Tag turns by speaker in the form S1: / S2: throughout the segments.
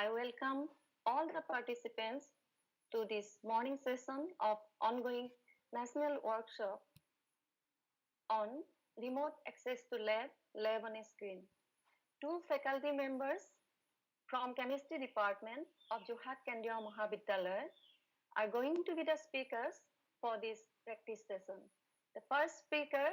S1: I welcome all the participants to this morning session of ongoing national workshop on remote access to lab on a screen. Two faculty members from chemistry department of Jorhat Kendriya Mahavidyalaya are going to be the speakers for this practice session. The first speaker,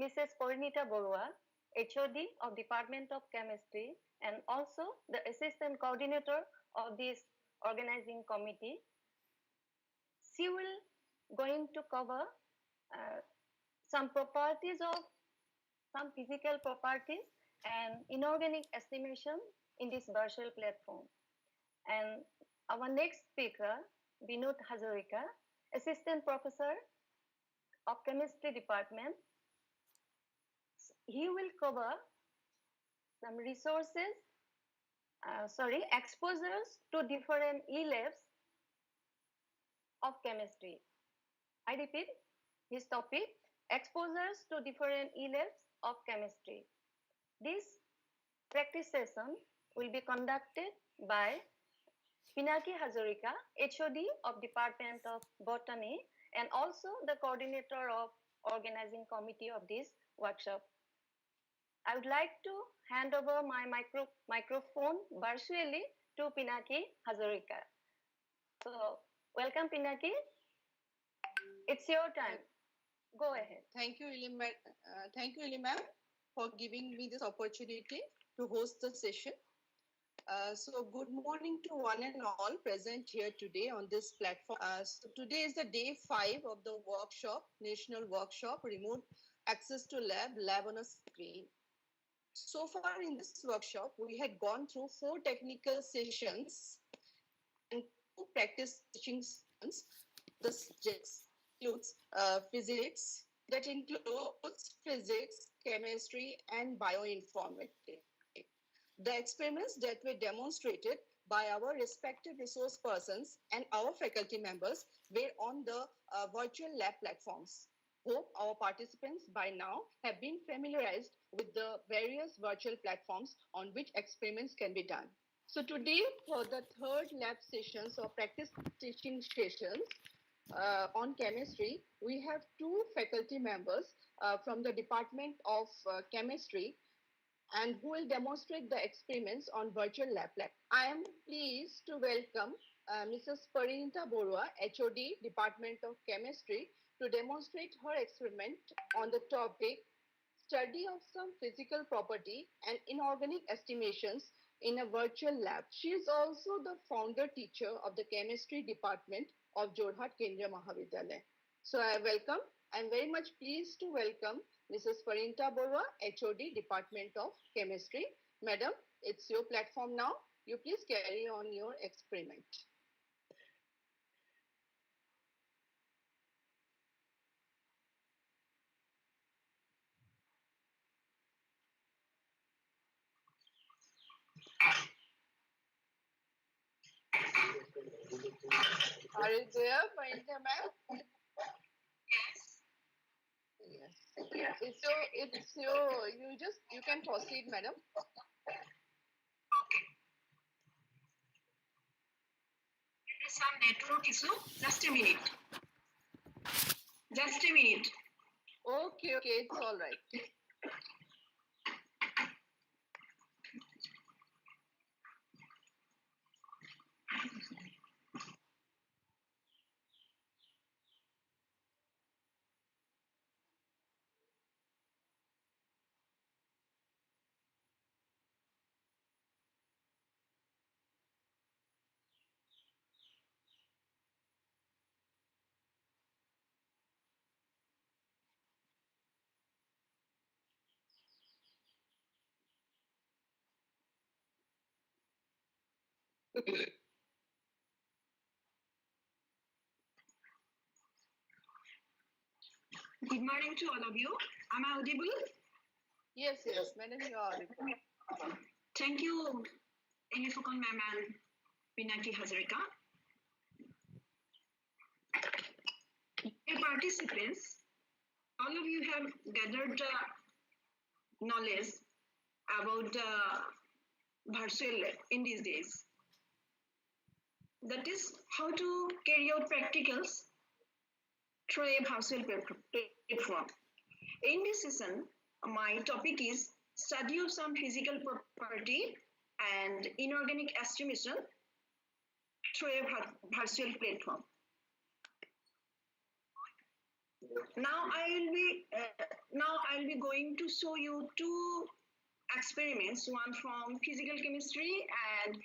S1: Mrs. Parinita Borua, HOD of Department of Chemistry and also the assistant coordinator of this organizing committee. She will going to cover some properties of some physical properties and inorganic estimation in this virtual platform. And our next speaker, Vinod Hazarika, assistant professor of chemistry department. He will cover some resources, exposures to different e-labs of chemistry. I repeat, his topic, exposures to different e-labs of chemistry. This practice session will be conducted by Pinaki Hazarika, HOD of Department of Botany and also the coordinator of organizing committee of this workshop. I would like to hand over my microphone virtually to Pinaki Hazarika. So, welcome Pinaki. It's your time. Go ahead.
S2: Thank you, Ili ma'am, for giving me this opportunity to host the session. So good morning to one and all present here today on this platform. So today is the day 5 of the workshop, National Workshop, Remote Access to Lab on a Screen. So far in this workshop, we had gone through 4 technical sessions and 2 practice teaching sessions. The subjects includes physics, that includes physics, chemistry, and bioinformatics. The experiments that were demonstrated by our respective resource persons and our faculty members were on the virtual lab platforms. Hope our participants by now have been familiarized with the various virtual platforms on which experiments can be done. So today, for the 3rd lab sessions or practice teaching sessions on chemistry, we have 2 faculty members from the Department of Chemistry and who will demonstrate the experiments on virtual lab. I am pleased to welcome Mrs. Parinita Borua, HOD, Department of Chemistry, to demonstrate her experiment on the topic, study of some physical property and inorganic estimations in a virtual lab. She is also the founder teacher of the chemistry department of Jorhat Kendriya Mahavidyalaya. So I'm very much pleased to welcome Mrs. Parinita Borua, HOD, Department of Chemistry. Madam, it's your platform now. You please carry on your experiment. Are you there, Parinita ma'am?
S3: Yes.
S2: Yes. You can proceed, madam.
S3: Okay. There is some network issue. Just a minute. Just a minute.
S2: Okay, it's all right.
S3: Good morning to all of you. Am I audible?
S2: Yes, madam, you are audible.
S3: Thank you, Enifukon ma'am and Pinaki Hazarika. Dear participants, all of you have gathered knowledge about virtual in these days. that is how to carry out practicals through a virtual platform. In this session, my topic is study of some physical property and inorganic estimation through a virtual platform. Now I'll be going to show you two experiments, one from physical chemistry and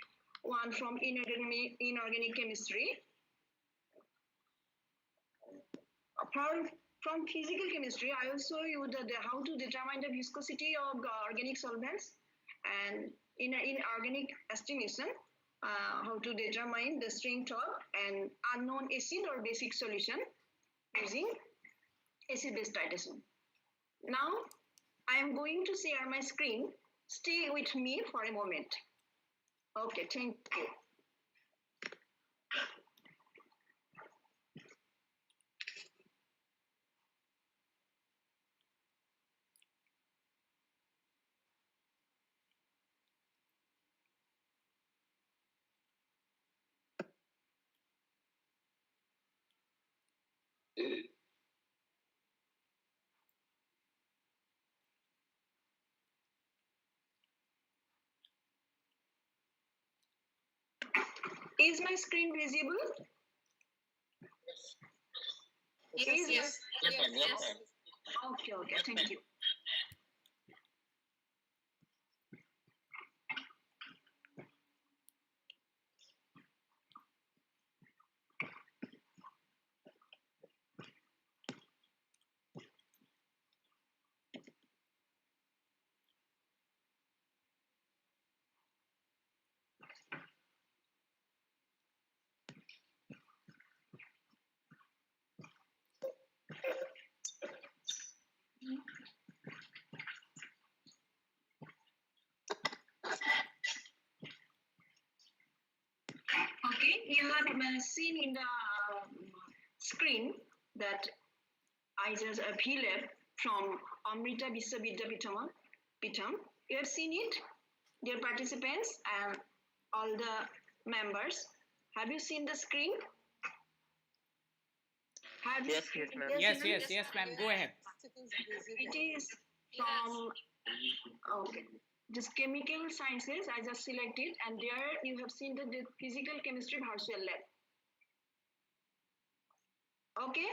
S3: one from inorganic chemistry. From physical chemistry, I will show you how to determine the viscosity of organic solvents, and in organic estimation, how to determine the strength of an unknown acid or basic solution using acid-base titration. Now, I am going to share my screen. Stay with me for a moment. Okay, thank you. Is my screen visible?
S2: Yes.
S3: Okay, thank you. Okay, you have seen in the screen that I just appealed from Amrita Viswavidyapeetham. You have seen it, dear participants and all the members. Have you seen the screen?
S4: Yes, ma'am. Yes, ma'am. Go ahead.
S3: It is from okay. This chemical sciences I just selected, and there you have seen the physical chemistry virtual lab. Okay,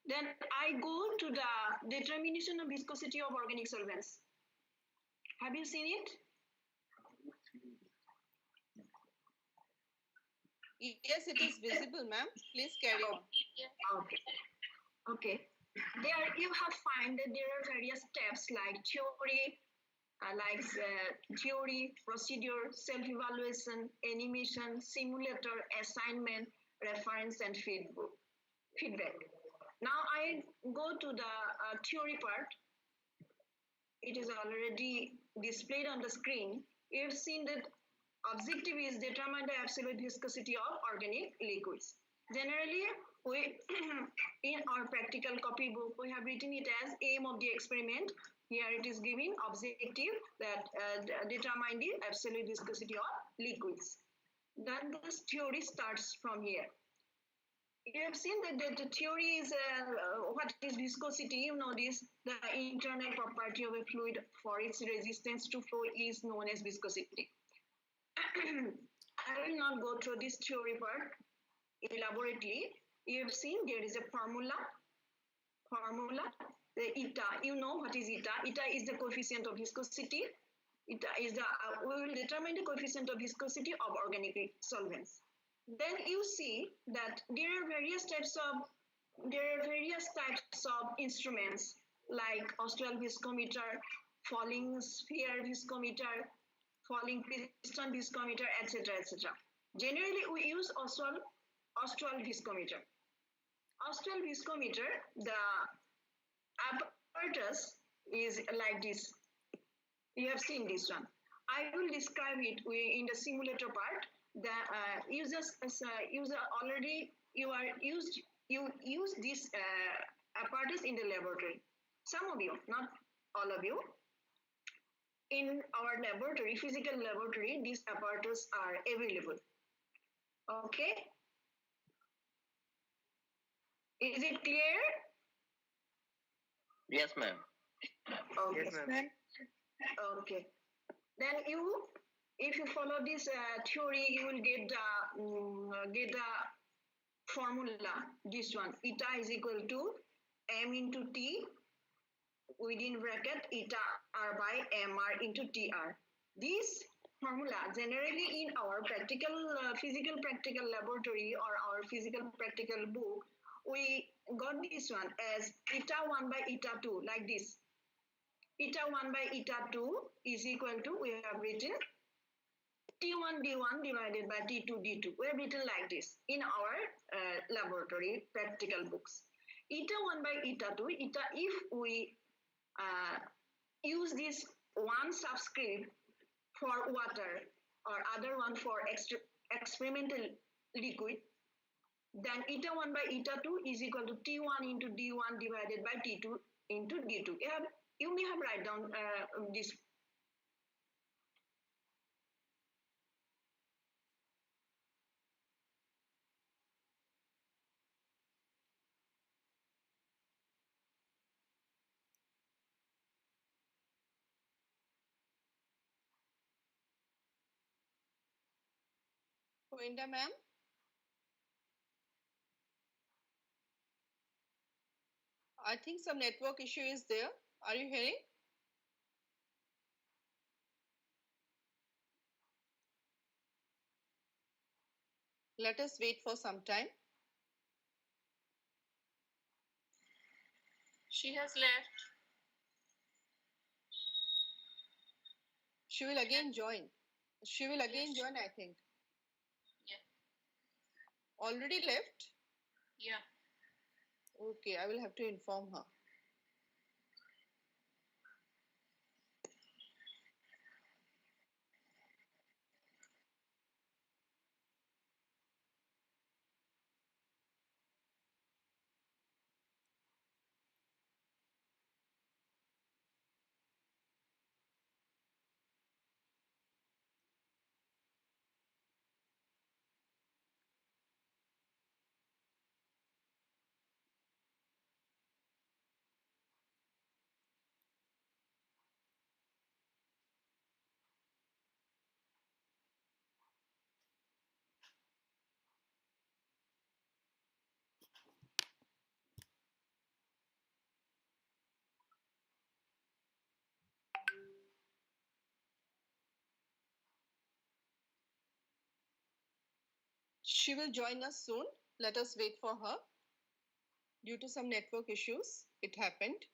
S3: then I go to the determination of viscosity of organic solvents. Have you seen it?
S2: Yes, it is visible, ma'am. Please carry on.
S3: Okay. There you have find that there are various steps like theory, procedure, self-evaluation, animation, simulator, assignment, reference, and feedback. Now I go to the theory part. It is already displayed on the screen. You have seen that objective is determine the absolute viscosity of organic liquids. Generally, we in our practical copybook, we have written it as aim of the experiment. Here it is giving objective that determine the absolute viscosity of liquids. Then this theory starts from here. You have seen that the theory is what is viscosity. You know this, the internal property of a fluid for its resistance to flow is known as viscosity. I will not go through this theory part elaborately. You have seen there is a formula, the eta. You know what is eta? Eta is the coefficient of viscosity. Eta is the we will determine the coefficient of viscosity of organic solvents. Then you see that there are various types of instruments like austral viscometer, falling sphere viscometer, falling piston viscometer, etc. Generally, we use austral viscometer. Austral viscometer, the apparatus is like this. You have seen this one. I will describe it in the simulator part. The users already you use this apparatus in the laboratory. Some of you, not all of you. In our laboratory, physical laboratory, these apparatus are available. Okay. Is it clear?
S5: Yes, ma'am.
S3: Okay.
S5: Yes, ma'am.
S3: Okay. Then if you follow this theory, you will get the formula. This one, eta is equal to m into t within bracket eta r by mr into tr. This formula generally in our practical physical practical laboratory or our physical practical book, we got this one as eta 1 by eta 2 like this. Eta 1 by eta 2 is equal to, we have written T1 D1 divided by T2 D2. We have written like this in our laboratory practical books. Eta 1 by eta 2, eta if we use this one subscript for water or other one for experimental liquid, then eta 1 by eta 2 is equal to T1 into D1 divided by T2 into D2. You may have write down this.
S2: Govinda ma'am. I think some network issue is there. Are you hearing? Let us wait for some time.
S6: She has left.
S2: She will again join. She will again join, I think.
S6: Yeah.
S2: Already left?
S6: Yeah.
S2: Okay, I will have to inform her. She will join us soon. Let us wait for her. Due to some network issues, it happened.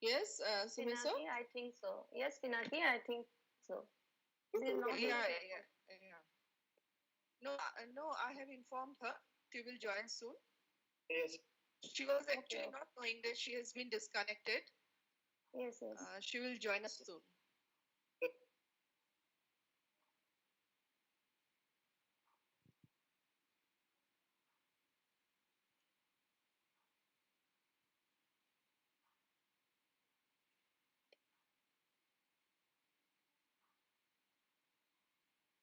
S2: Yes, Sumisa?
S1: Pinaki, I think so. Yes, Pinaki, I think so.
S2: Yeah. No, I have informed her. She will join soon.
S5: Yes.
S2: She was actually not knowing that she has been disconnected.
S1: Yes.
S2: She will join us soon.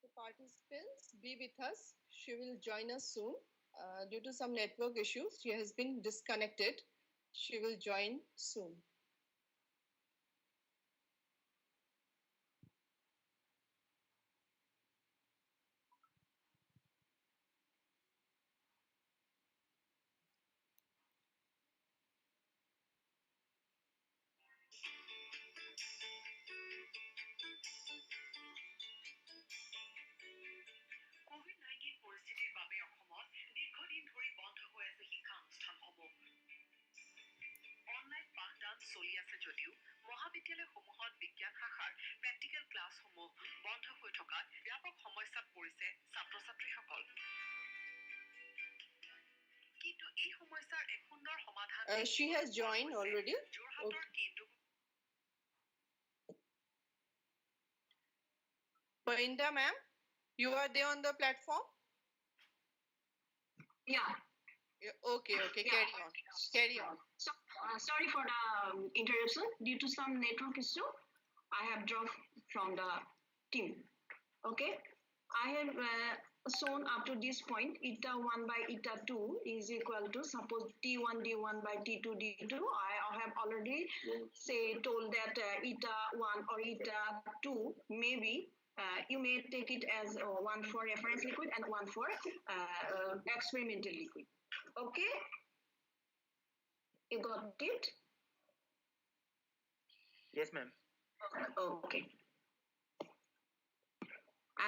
S2: The participants, be with us. She will join us soon. Due to some network issues, she has been disconnected. She will join soon.
S7: COVID-19 পৰিস্থিতিৰ বাবে অসমত দীৰ্ঘদিন ধৰি বন্ধ হৈ আছে শিক্ষানুষ্ঠানসমূহ। Online পাঠদান চলি আছে যদিও মহাবিদ্যালয়সমূহত বিজ্ঞান শাখাৰ প্ৰেক্টিকেল ক্লাছসমূহ বন্ধ হৈ থকাত ব্যাপক সমস্যাত পৰিছে ছাত্ৰ-ছাত্ৰীসকল। কিন্তু এই সমস্যাৰ এক সুন্দৰ সমাধান
S2: She has joined already.
S7: যোৰহাটৰ কেন্দ্ৰ
S2: Parinda ma'am, you are there on the platform?
S3: Yeah.
S2: Okay, carry on.
S3: So, sorry for the interruption due to some network issue. I have drawn from the team. Okay, I have shown up to this point eta 1 by eta 2 is equal to, suppose T1 D1 by T2 D2. I have already told that eta 1 or eta 2 maybe you may take it as one for reference liquid and one for experimental liquid. Okay, you got it?
S5: Yes, ma'am.
S3: Okay.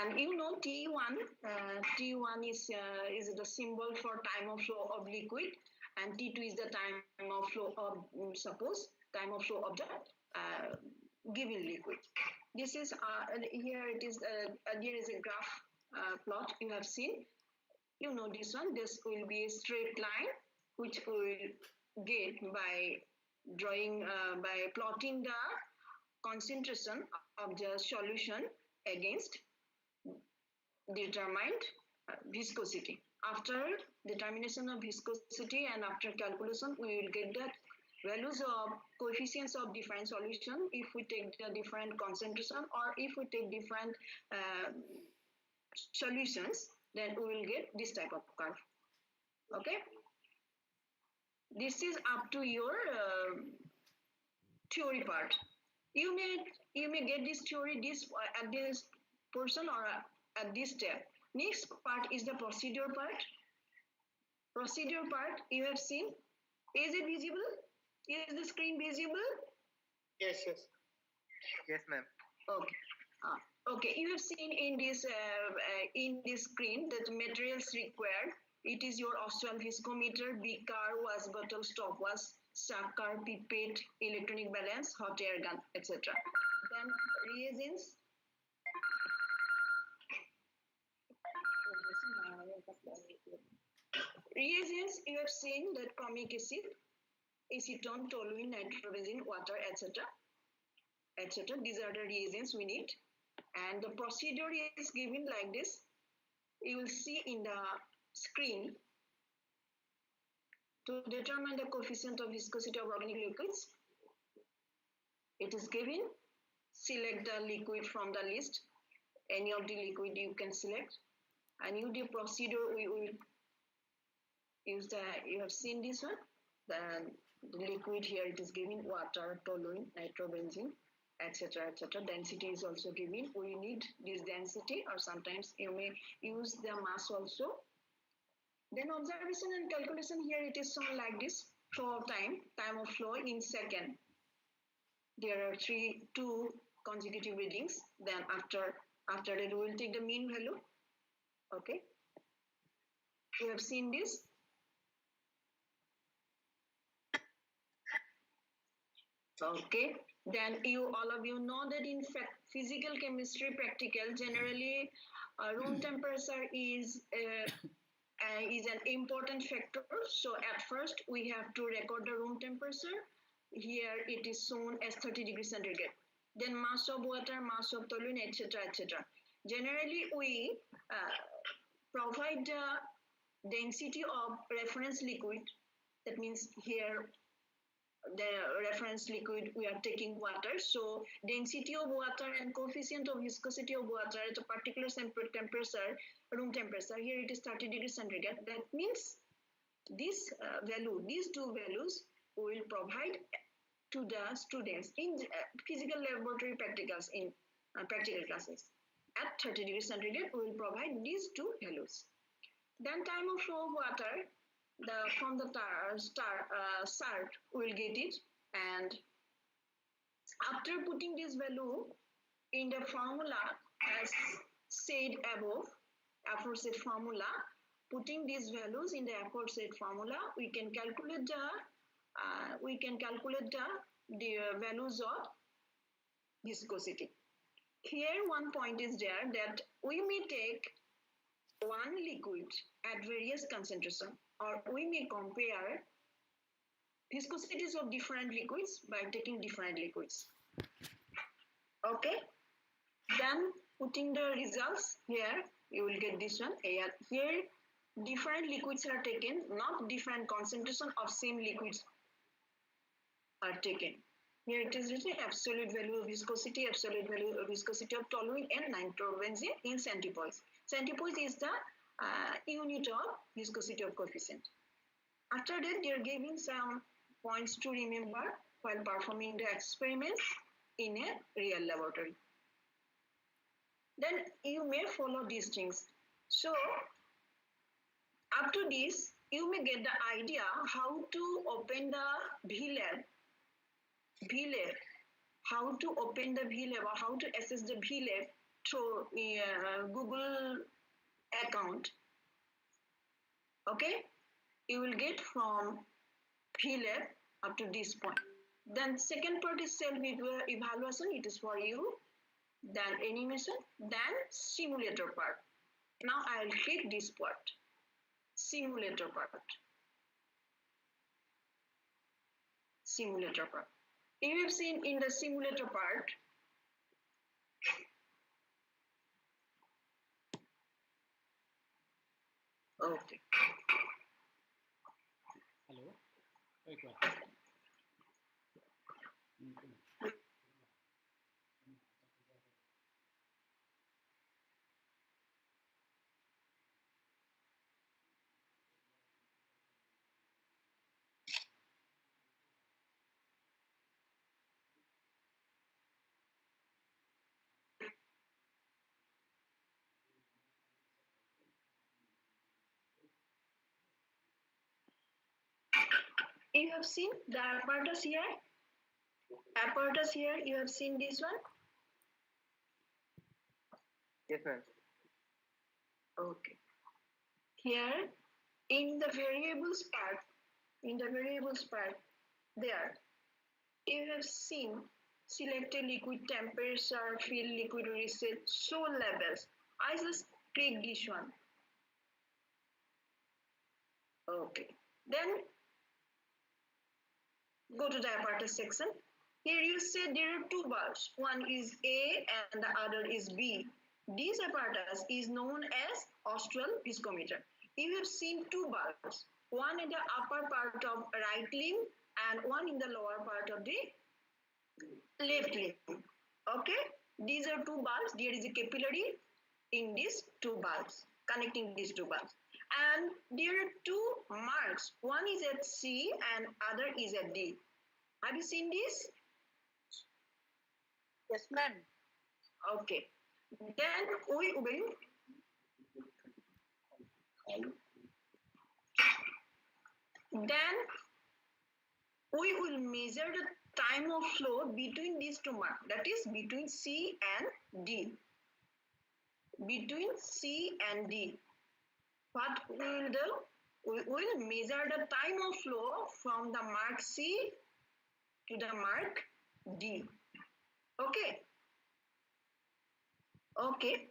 S3: And you know T1 is the symbol for time of flow of liquid, and T2 is the time of flow of time of flow of the given liquid. This is here it is here is a graph plot you have seen. You know this one. This will be a straight line which we will get by drawing by plotting the concentration of the solution against determined viscosity. After determination of viscosity and after calculation, we will get the values of coefficients of different solution if we take the different concentration, or if we take different solutions, then we will get this type of curve. Okay, this is up to your theory part. You may get this theory at this portion or at this step. Next part is the procedure part. Procedure part you have seen. Is it visible? Is the screen visible?
S5: Yes, yes. Yes, ma'am.
S3: Okay. Okay, you have seen in this screen that materials required. It is your Ostwald viscometer, beaker, wash bottle, stopwatch, sucker, pipette, electronic balance, hot air gun, etc. Then reagents. Reagents, you have seen that formic acid, acetone, toluene, nitrobenzene, water, etc. etc. These are the reagents we need. And the procedure is given like this. You will see in the screen. To determine the coefficient of viscosity of organic liquids, it is given. Select the liquid from the list. Any of the liquid you can select. And you do procedure, we will use you have seen this one. The liquid here, it is given water, toluene, nitrobenzene, etc. etc. Density is also given. We need this density, or sometimes you may use the mass also. Then observation and calculation, here it is shown like this. Flow of time of flow in second. There are two consecutive readings. Then after that we will take the mean value. Okay. You have seen this. Okay. Then all of you know that in fact physical chemistry practical generally room temperature is an important factor. So at first we have to record the room temperature. Here it is shown as 30 degrees centigrade. Then mass of water, mass of toluene, etc. etc. Generally we provide the density of reference liquid. That means here the reference liquid we are taking water. So density of water and coefficient of viscosity of water at a particular temperature, room temperature, here it is 30 degrees centigrade. That means this value, these two values we will provide to the students in physical laboratory practicals in practical classes. At 30 degrees centigrade we will provide these two values. Then time of flow of water, from the SART we will get it, and after putting this value in the formula as said above, aforesaid formula, putting these values in the aforesaid formula, we can calculate the values of viscosity. Here one point is there that we may take one liquid at various concentration, or we may compare viscosities of different liquids by taking different liquids. Okay, then putting the results here, you will get this one. Here different liquids are taken, not different concentration of same liquids are taken. Here it is written absolute value of viscosity, absolute value of viscosity of toluene and nitrobenzene in centipoise. Centipoise is the unit of viscosity of coefficient. After that, they are giving some points to remember while performing the experiments in a real laboratory. Then you may follow these things. So, up to this, you may get the idea how to open the VLab, how to open the VLab or how to access the VLab through Google account. Okay, you will get from VLab up to this point. Then second part is self-evaluation. It is for you. Then animation. Then simulator part. Now I will click this part. Simulator part. Simulator part. You have seen in the simulator part. Okay.
S4: Hello. Wait, what?
S3: You have seen the apparatus here. Apparatus here. You have seen this one.
S5: Yes, ma'am.
S3: Okay. Here in the variables part, there you have seen select a liquid temperature, fill liquid reset, show levels. I just click this one. Okay. Then go to the apparatus section. Here you say there are two bulbs. One is A and the other is B. This apparatus is known as austral viscometer. You have seen two bulbs, one in the upper part of right limb and one in the lower part of the left limb. Okay, these are two bulbs. There is a capillary in these two bulbs, connecting these two bulbs. And there are two marks. One is at C and other is at D. Have you seen this?
S2: Yes, ma'am.
S3: Okay. Then we will measure the time of flow between these two marks. That is between C and D. Between C and D. What we will do? We will measure the time of flow from the mark C to the mark D. Okay. Okay.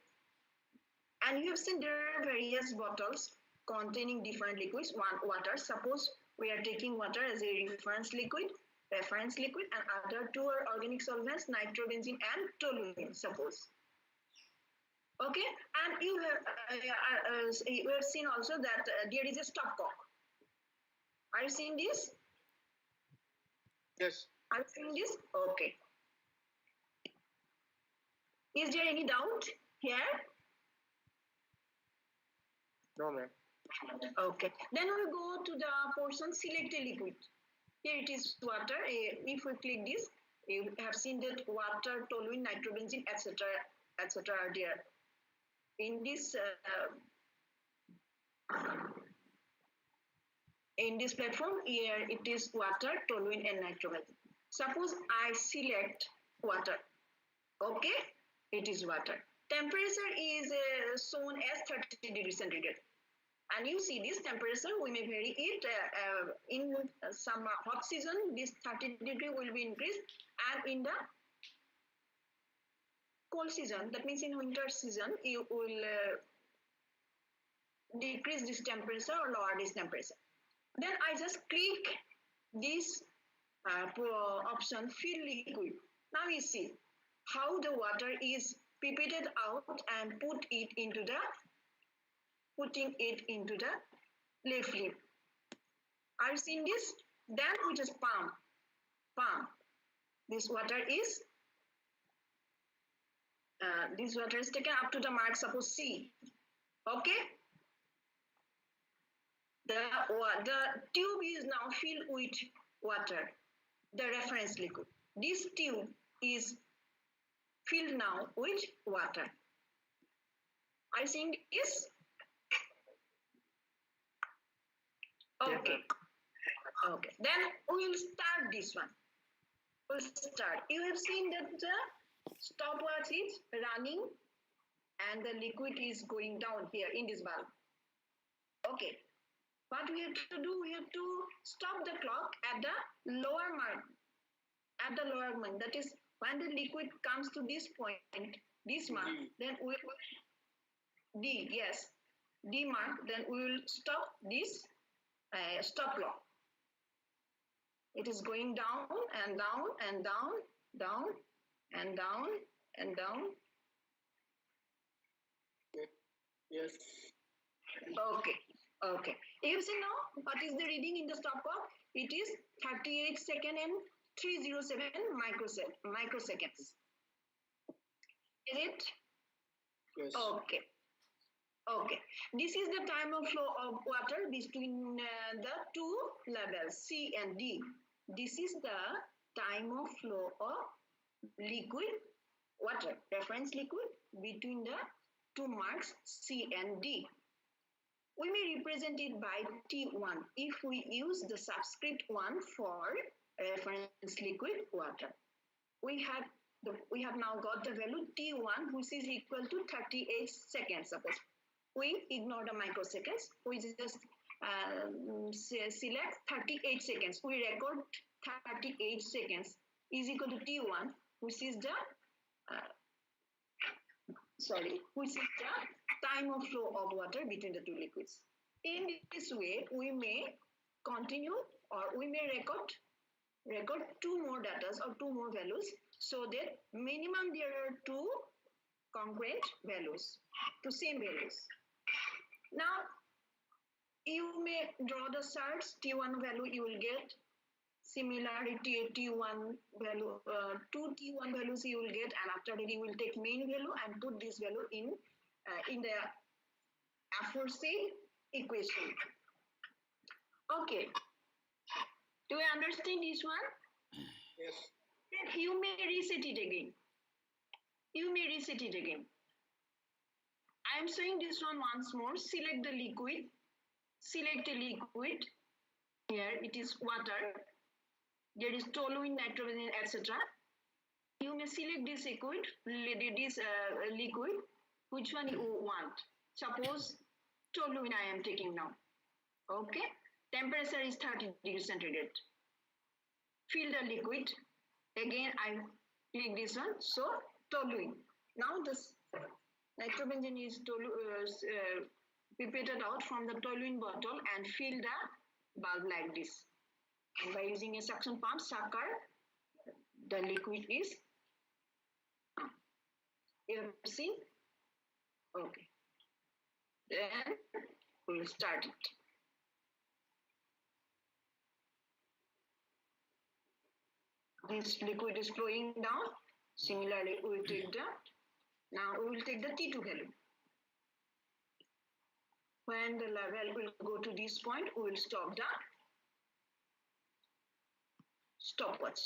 S3: And you have seen there are various bottles containing different liquids. One water. Suppose we are taking water as a reference liquid, and other two are organic solvents, nitrobenzene and toluene. Suppose. Okay, and you have seen also that there is a stopcock. Are you seeing this?
S5: Yes.
S3: Are you seeing this? Okay. Is there any doubt here?
S5: No, ma'am.
S3: Okay. Then we go to the portion select a liquid. Here it is water. If we click this, you have seen that water, toluene, nitrobenzene, etc., are there. In this platform, here it is water, toluene, and nitrobenzene. Suppose I select water. Okay, it is water. Temperature is shown as 30 degrees centigrade. And you see this temperature, we may vary it. In some hot season, this 30 degree will be increased. And in the cold season, that means in winter season, you will decrease this temperature or lower this temperature. Then I just click this option, fill liquid. Now you see how the water is pipetted out and putting it into the left limb. Are you seeing this? Then we just pump. This water is taken up to the mark, suppose C. Okay. The tube is now filled with water, the reference liquid. This tube is filled now with water. I think is okay. Okay. Then we will start this one. We'll start. You have seen that the stopwatch is running and the liquid is going down here in this valve. Okay. What we have to do, we have to stop the clock at the lower mark. At the lower mark, that is when the liquid comes to this point, this mark, then we will D, yes, D mark, then we will stop this stop clock. It is going down and down and down, down and down and down.
S5: Yes.
S3: Okay. Okay. You see now what is the reading in the stop clock? It is 38 seconds and 307 microseconds. Is it?
S5: Yes.
S3: Okay. Okay. This is the time of flow of water between the two levels, C and D. This is the time of flow of liquid water, reference liquid, between the two marks C and D. We may represent it by T1 if we use the subscript 1 for reference liquid water. We have now got the value T1, which is equal to 38 seconds. Suppose we ignore the microseconds, we just select 38 seconds. We record 38 seconds is equal to T1, which is the which is the time of flow of water between the two liquids. In this way, we may continue or we may record two more data or two more values, so that minimum there are two concurrent values, two same values. Now, you may draw the charts. T1 value you will get. Similarity T1 value, two T1 values you will get, and after that you will take main value and put this value in the aforesaid equation. Okay. Do you understand this one?
S5: Yes.
S3: Then you may reset it again. You may reset it again. I am showing this one once more. Select the liquid. Select the liquid. Here it is water. There is toluene, nitrogen, etc. You may select this liquid, which one you want. Suppose toluene I am taking now. Okay. Temperature is 30 degrees centigrade. Fill the liquid. Again, I click this one. So, toluene. Now, this nitrogen is pipetted out from the toluene bottle and fill the bulb like this. And by using a suction pump, sucker, the liquid is. You have seen? Okay. Then we will start it. This liquid is flowing down. Similarly, we will take now we will take the T2 value. When the level will go to this point, we will stop the stopwatch.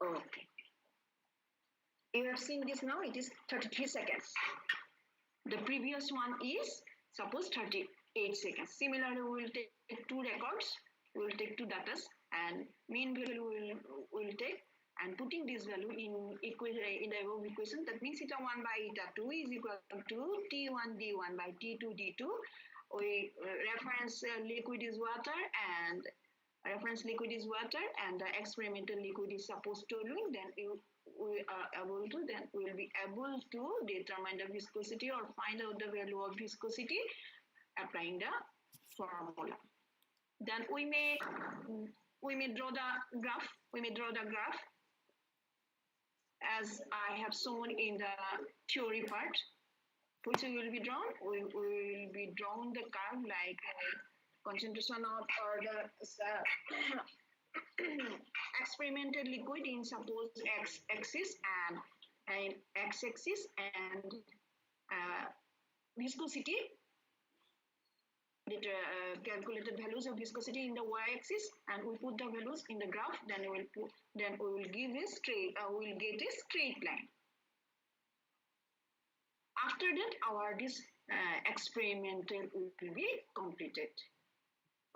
S3: Okay. You have seen this now, it is 33 seconds. The previous one is, suppose 38 seconds. Similarly, we will take two records, we will take two data, and mean value we will take, and putting this value in the above equation, that means eta 1 by eta 2 is equal to T1 D1 by T2 D2. We reference liquid is water, and reference liquid is water, and the experimental liquid is supposed toluene. Then we will be able to determine the viscosity or find out the value of viscosity applying the formula. Then we may draw the graph. as I have shown in the theory part, which will be drawn. We will be drawn the curve like concentration of or the experimental liquid in suppose x-axis and x-axis and viscosity, calculated values of viscosity in the y-axis, and we put the values in the graph. Then we will give a straight. We will get a straight line. After that, our this experimental will be completed.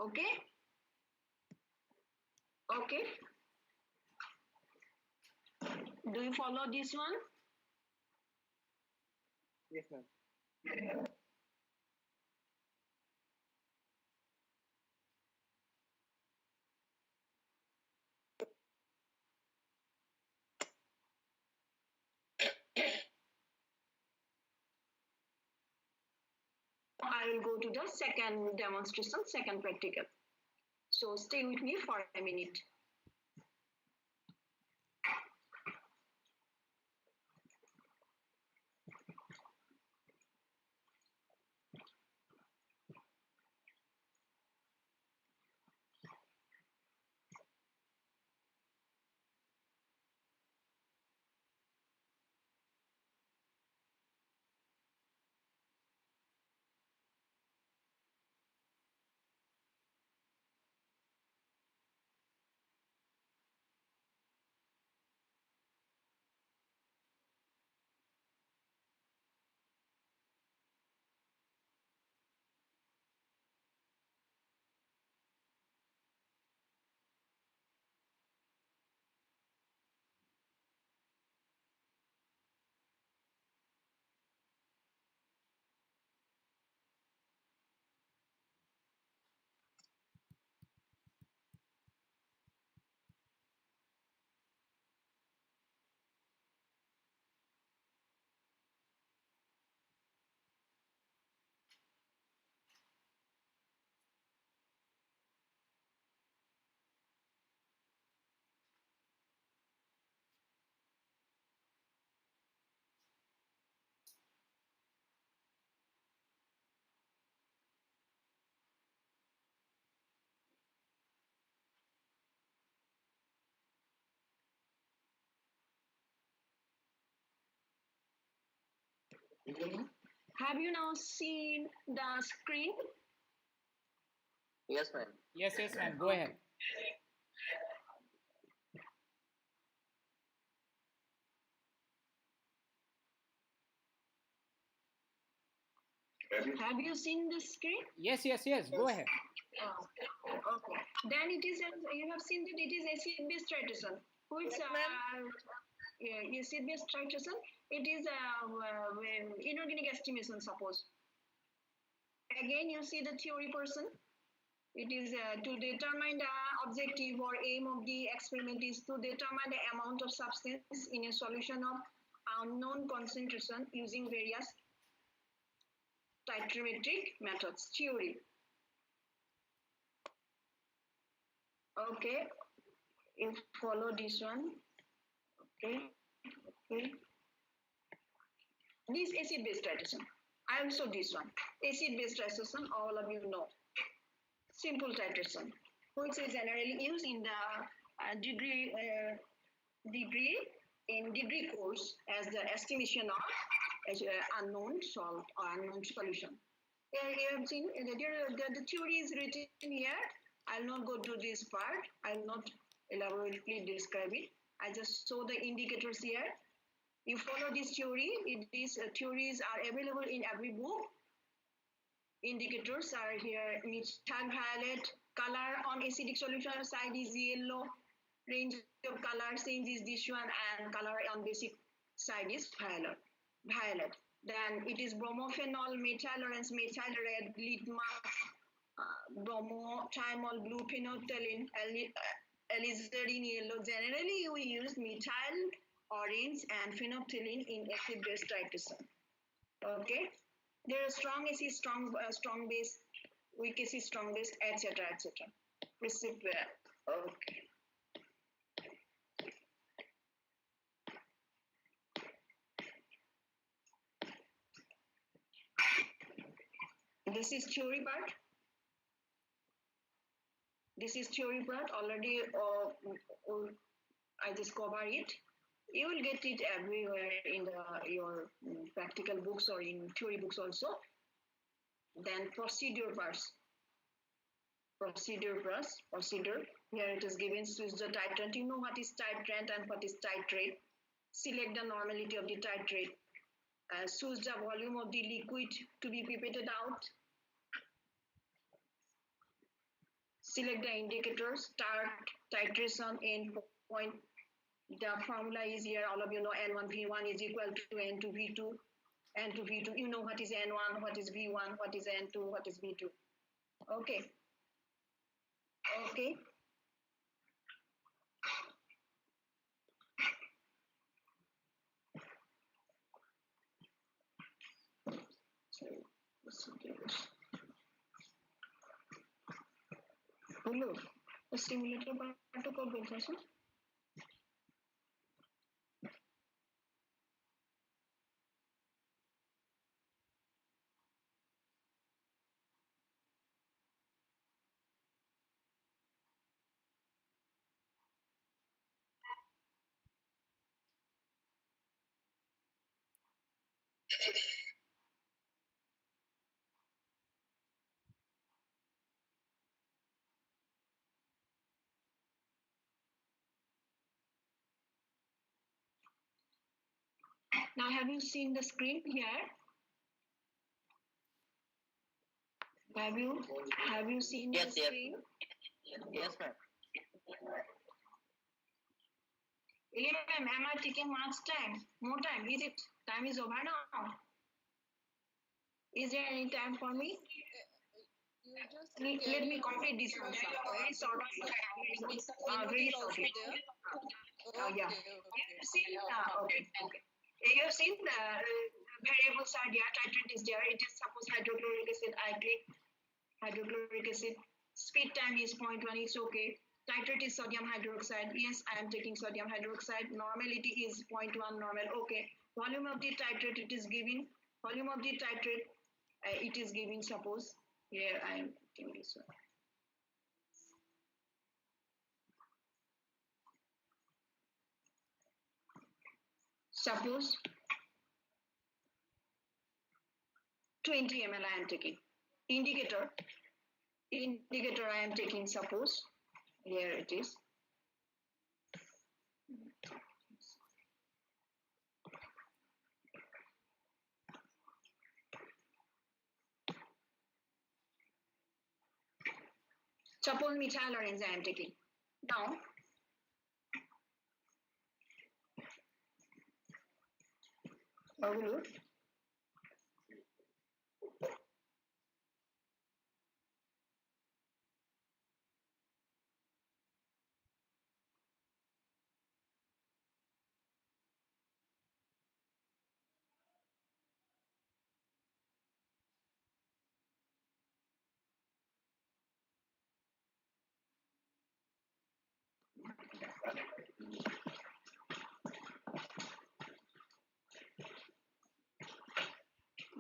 S3: Okay. Okay. Do you follow this one?
S5: Yes, ma'am.
S3: I will go to the second demonstration, second practical. So stay with me for a minute. Have you now seen the screen?
S5: Yes, ma'am.
S4: Yes, ma'am. Go ahead.
S3: Have you seen the screen?
S4: Yes. Go ahead.
S3: Oh, okay. Then it is, you have seen that it is acid-base titration, which, acid-base titration, it is inorganic estimation, suppose. Again, you see the theory person. It is to determine the objective or aim of the experiment is to determine the amount of substance in a solution of unknown concentration using various titrometric methods. Theory. Okay, you follow this one. Okay. This acid-base titration. I also this one. Acid-base titration, all of you know. Simple titration, which is generally used in the degree course as the estimation of unknown salt or unknown solution. You have seen the theory is written here. I'll not go to this part. I'll not elaborately describe it. I just show the indicators here. You follow this theory. These theories are available in every book. Indicators are here. Methyl violet, color on acidic solution side is yellow, range of color change is this one, and color on basic side is violet. Then it is bromophenol, methyl orange, methyl red, litmus, bromo, thymol, blue, phenolphthalein, alizarin yellow. Generally, we use methyl orange and phenolphthalein in acid-base titration. Okay. There are strong acid, strong base, weak acid, strong base, etc. Okay. This is theory part. This is theory part already. I just cover it. You will get it everywhere in your practical books or in theory books also. Then procedure parts. Procedure. Here it is given, choose the titrant. You know what is titrant and what is titrate. Select the normality of the titrate. Choose the volume of the liquid to be pipetted out. Select the indicator, start titration, end point. The formula is here, all of you know N1V1 is equal to N2V2. N2V2, you know what is N1, what is V1, what is N2, what is V2. Okay. Okay. Hello, stimulator part को बोलते हैं Now, have you seen the screen here? Have you seen the screen?
S8: Yes, ma'am.
S3: Ma'am, am I taking much time? More time? Is it? Time is over now. Is there any time for me? Let me complete this one. Very short. Very short. Yeah. You have seen, okay. You have seen the variables are there. Titrant is there. It is suppose hydrochloric acid. I click hydrochloric acid. Speed time is 0.1. It's okay. Titrate is sodium hydroxide. Yes, I am taking sodium hydroxide. Normality is 0.1 normal. Okay. Volume of the titrate it is given. Volume of the titrate it is given. Suppose here I am taking this one. Suppose 20 ml I am taking. Indicator I am taking, suppose here it is. Suppose methyl orange I am taking. Now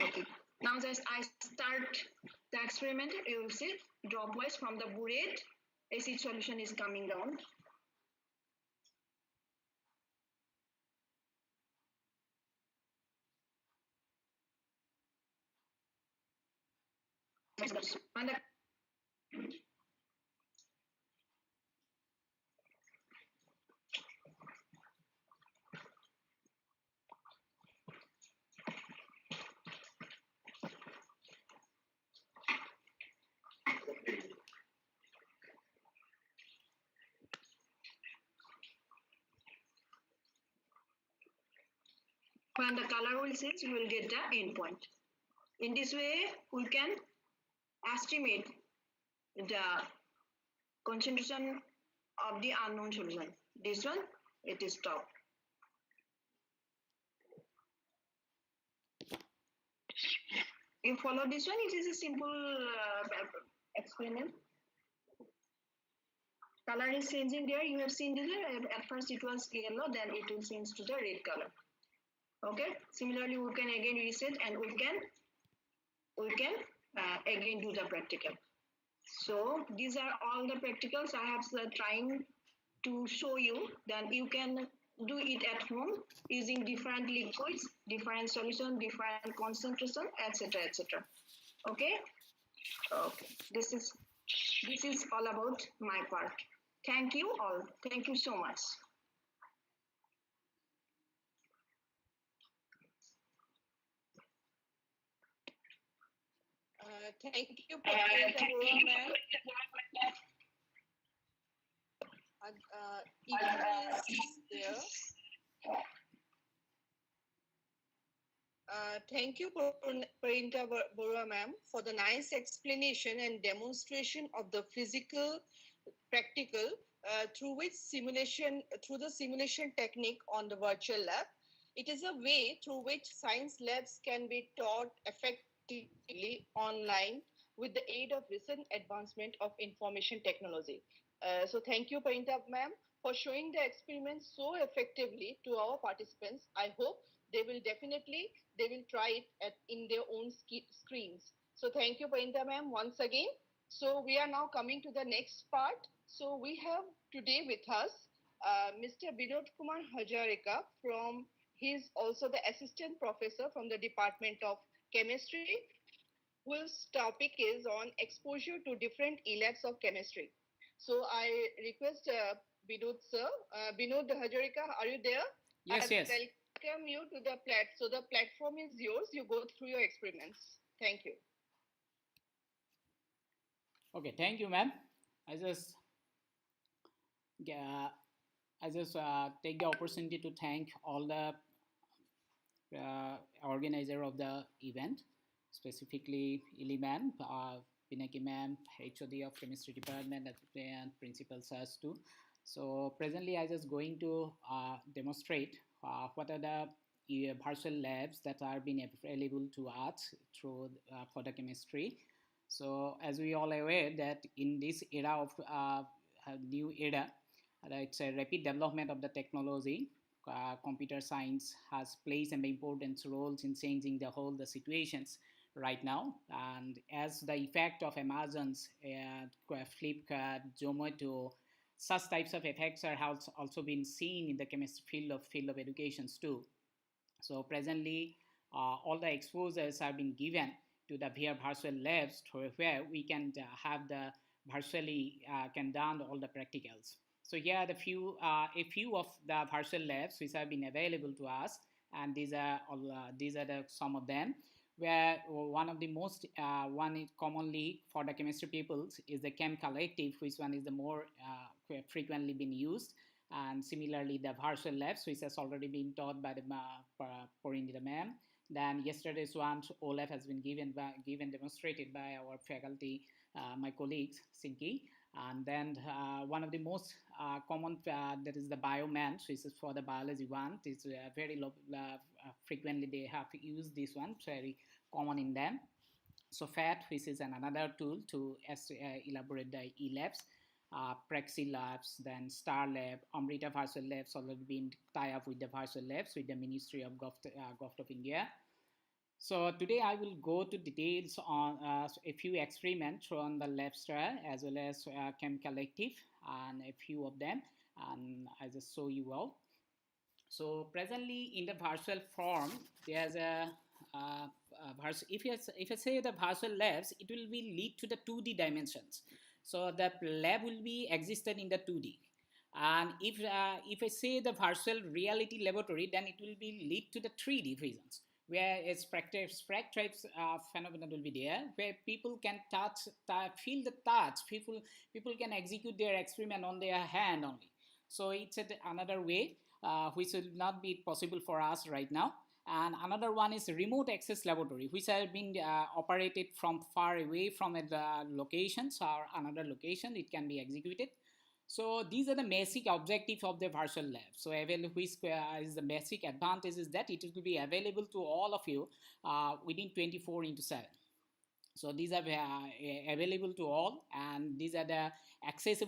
S3: okay. Now just I start the experiment. You will see dropwise from the burette acid solution is coming down. And the when the color will change, you will get the endpoint. In this way, we can estimate the concentration of the unknown solution. This one, it is top. You follow this one, it is a simple experiment. Color is changing there. You have seen this. At first it was yellow, then it will change to the red color. Okay. Similarly, we can again reset and we can again do the practical. So these are all the practicals I have trying to show you. Then you can do it at home using different liquids, different solution, different concentration, etc., etc. Okay. Okay. This is all about my part. Thank you all. Thank you so much.
S2: Thank you, Kendriya ma'am. Echo is there. Thank you, Parinta Bora ma'am, for the nice explanation and demonstration of the physical, practical, through the simulation technique on the virtual lab. It is a way through which science labs can be taught effectively online with the aid of recent advancement of information technology. So thank you, Parinta ma'am, for showing the experiment so effectively to our participants. I hope they will try it in their own screens. So thank you, Parinta ma'am, once again. So we are now coming to the next part. So we have today with us Mr. Binod Kumar Hajarika from, he's also the assistant professor from the Department of Chemistry, whose topic is on exposure to different E-labs of chemistry. So I request Binod sir, Binod Hajarika, are you there?
S4: Yes, yes.
S2: Welcome you to the so the platform is yours. You go through your experiments. Thank you.
S4: Okay, thank you, ma'am. I just take the opportunity to thank all the organizer of the event, specifically Ili ma'am, Pinaki ma'am, HOD of Chemistry Department, and Principal SARS too. So presently, I just going to demonstrate what are the virtual labs that are being available to us through for the chemistry. So as we all are aware that in this era of new era, it's a rapid development of the technology. Computer science has played some important roles in changing the situations right now. And as the effect of Amazon's Flipkart, Zomato, such types of effects are also been seen in the chemistry field of education too. So presently, all the exposures have been given to the VR virtual labs where we can have the virtually can done all the practicals. So here are a few of the virtual labs which have been available to us, and these are some of them. Where one of the most one is commonly for the chemistry peoples is the Chem Collective, which one is the more frequently been used, and similarly the virtual labs, which has already been taught by the Parinita ma'am. Then yesterday's one, OLAF has been demonstrated by our faculty, my colleagues, Sinki. And then one of the most common, that is the bioman, which is for the biology one. It's very frequently they have used this one, very common in them. So FAT, which is another tool to elaborate the E-labs. Prexy Labs, then Star Lab, Amrita Virtual Labs already been tied up with the virtual labs with the Ministry of Government of India. So today I will go to details on a few experiments on the Labstar as well as Chem Collective and a few of them, and I just show you all. So presently in the virtual form, there's if I say the virtual labs, it will be lead to the 2D dimensions. So the lab will be existed in the 2D. And if I say the virtual reality laboratory, then it will be lead to the 3D visions, where a SPRAG types phenomenon will be there, where people can feel the touch. People can execute their experiment on their hand only. So it's another way which will not be possible for us right now. And another one is remote access laboratory, which have been operated from far away from locations or another location. It can be executed. So these are the basic objectives of the virtual lab. So which is the basic advantage is that it will be available to all of you within 24/7. So these are available to all, and these are the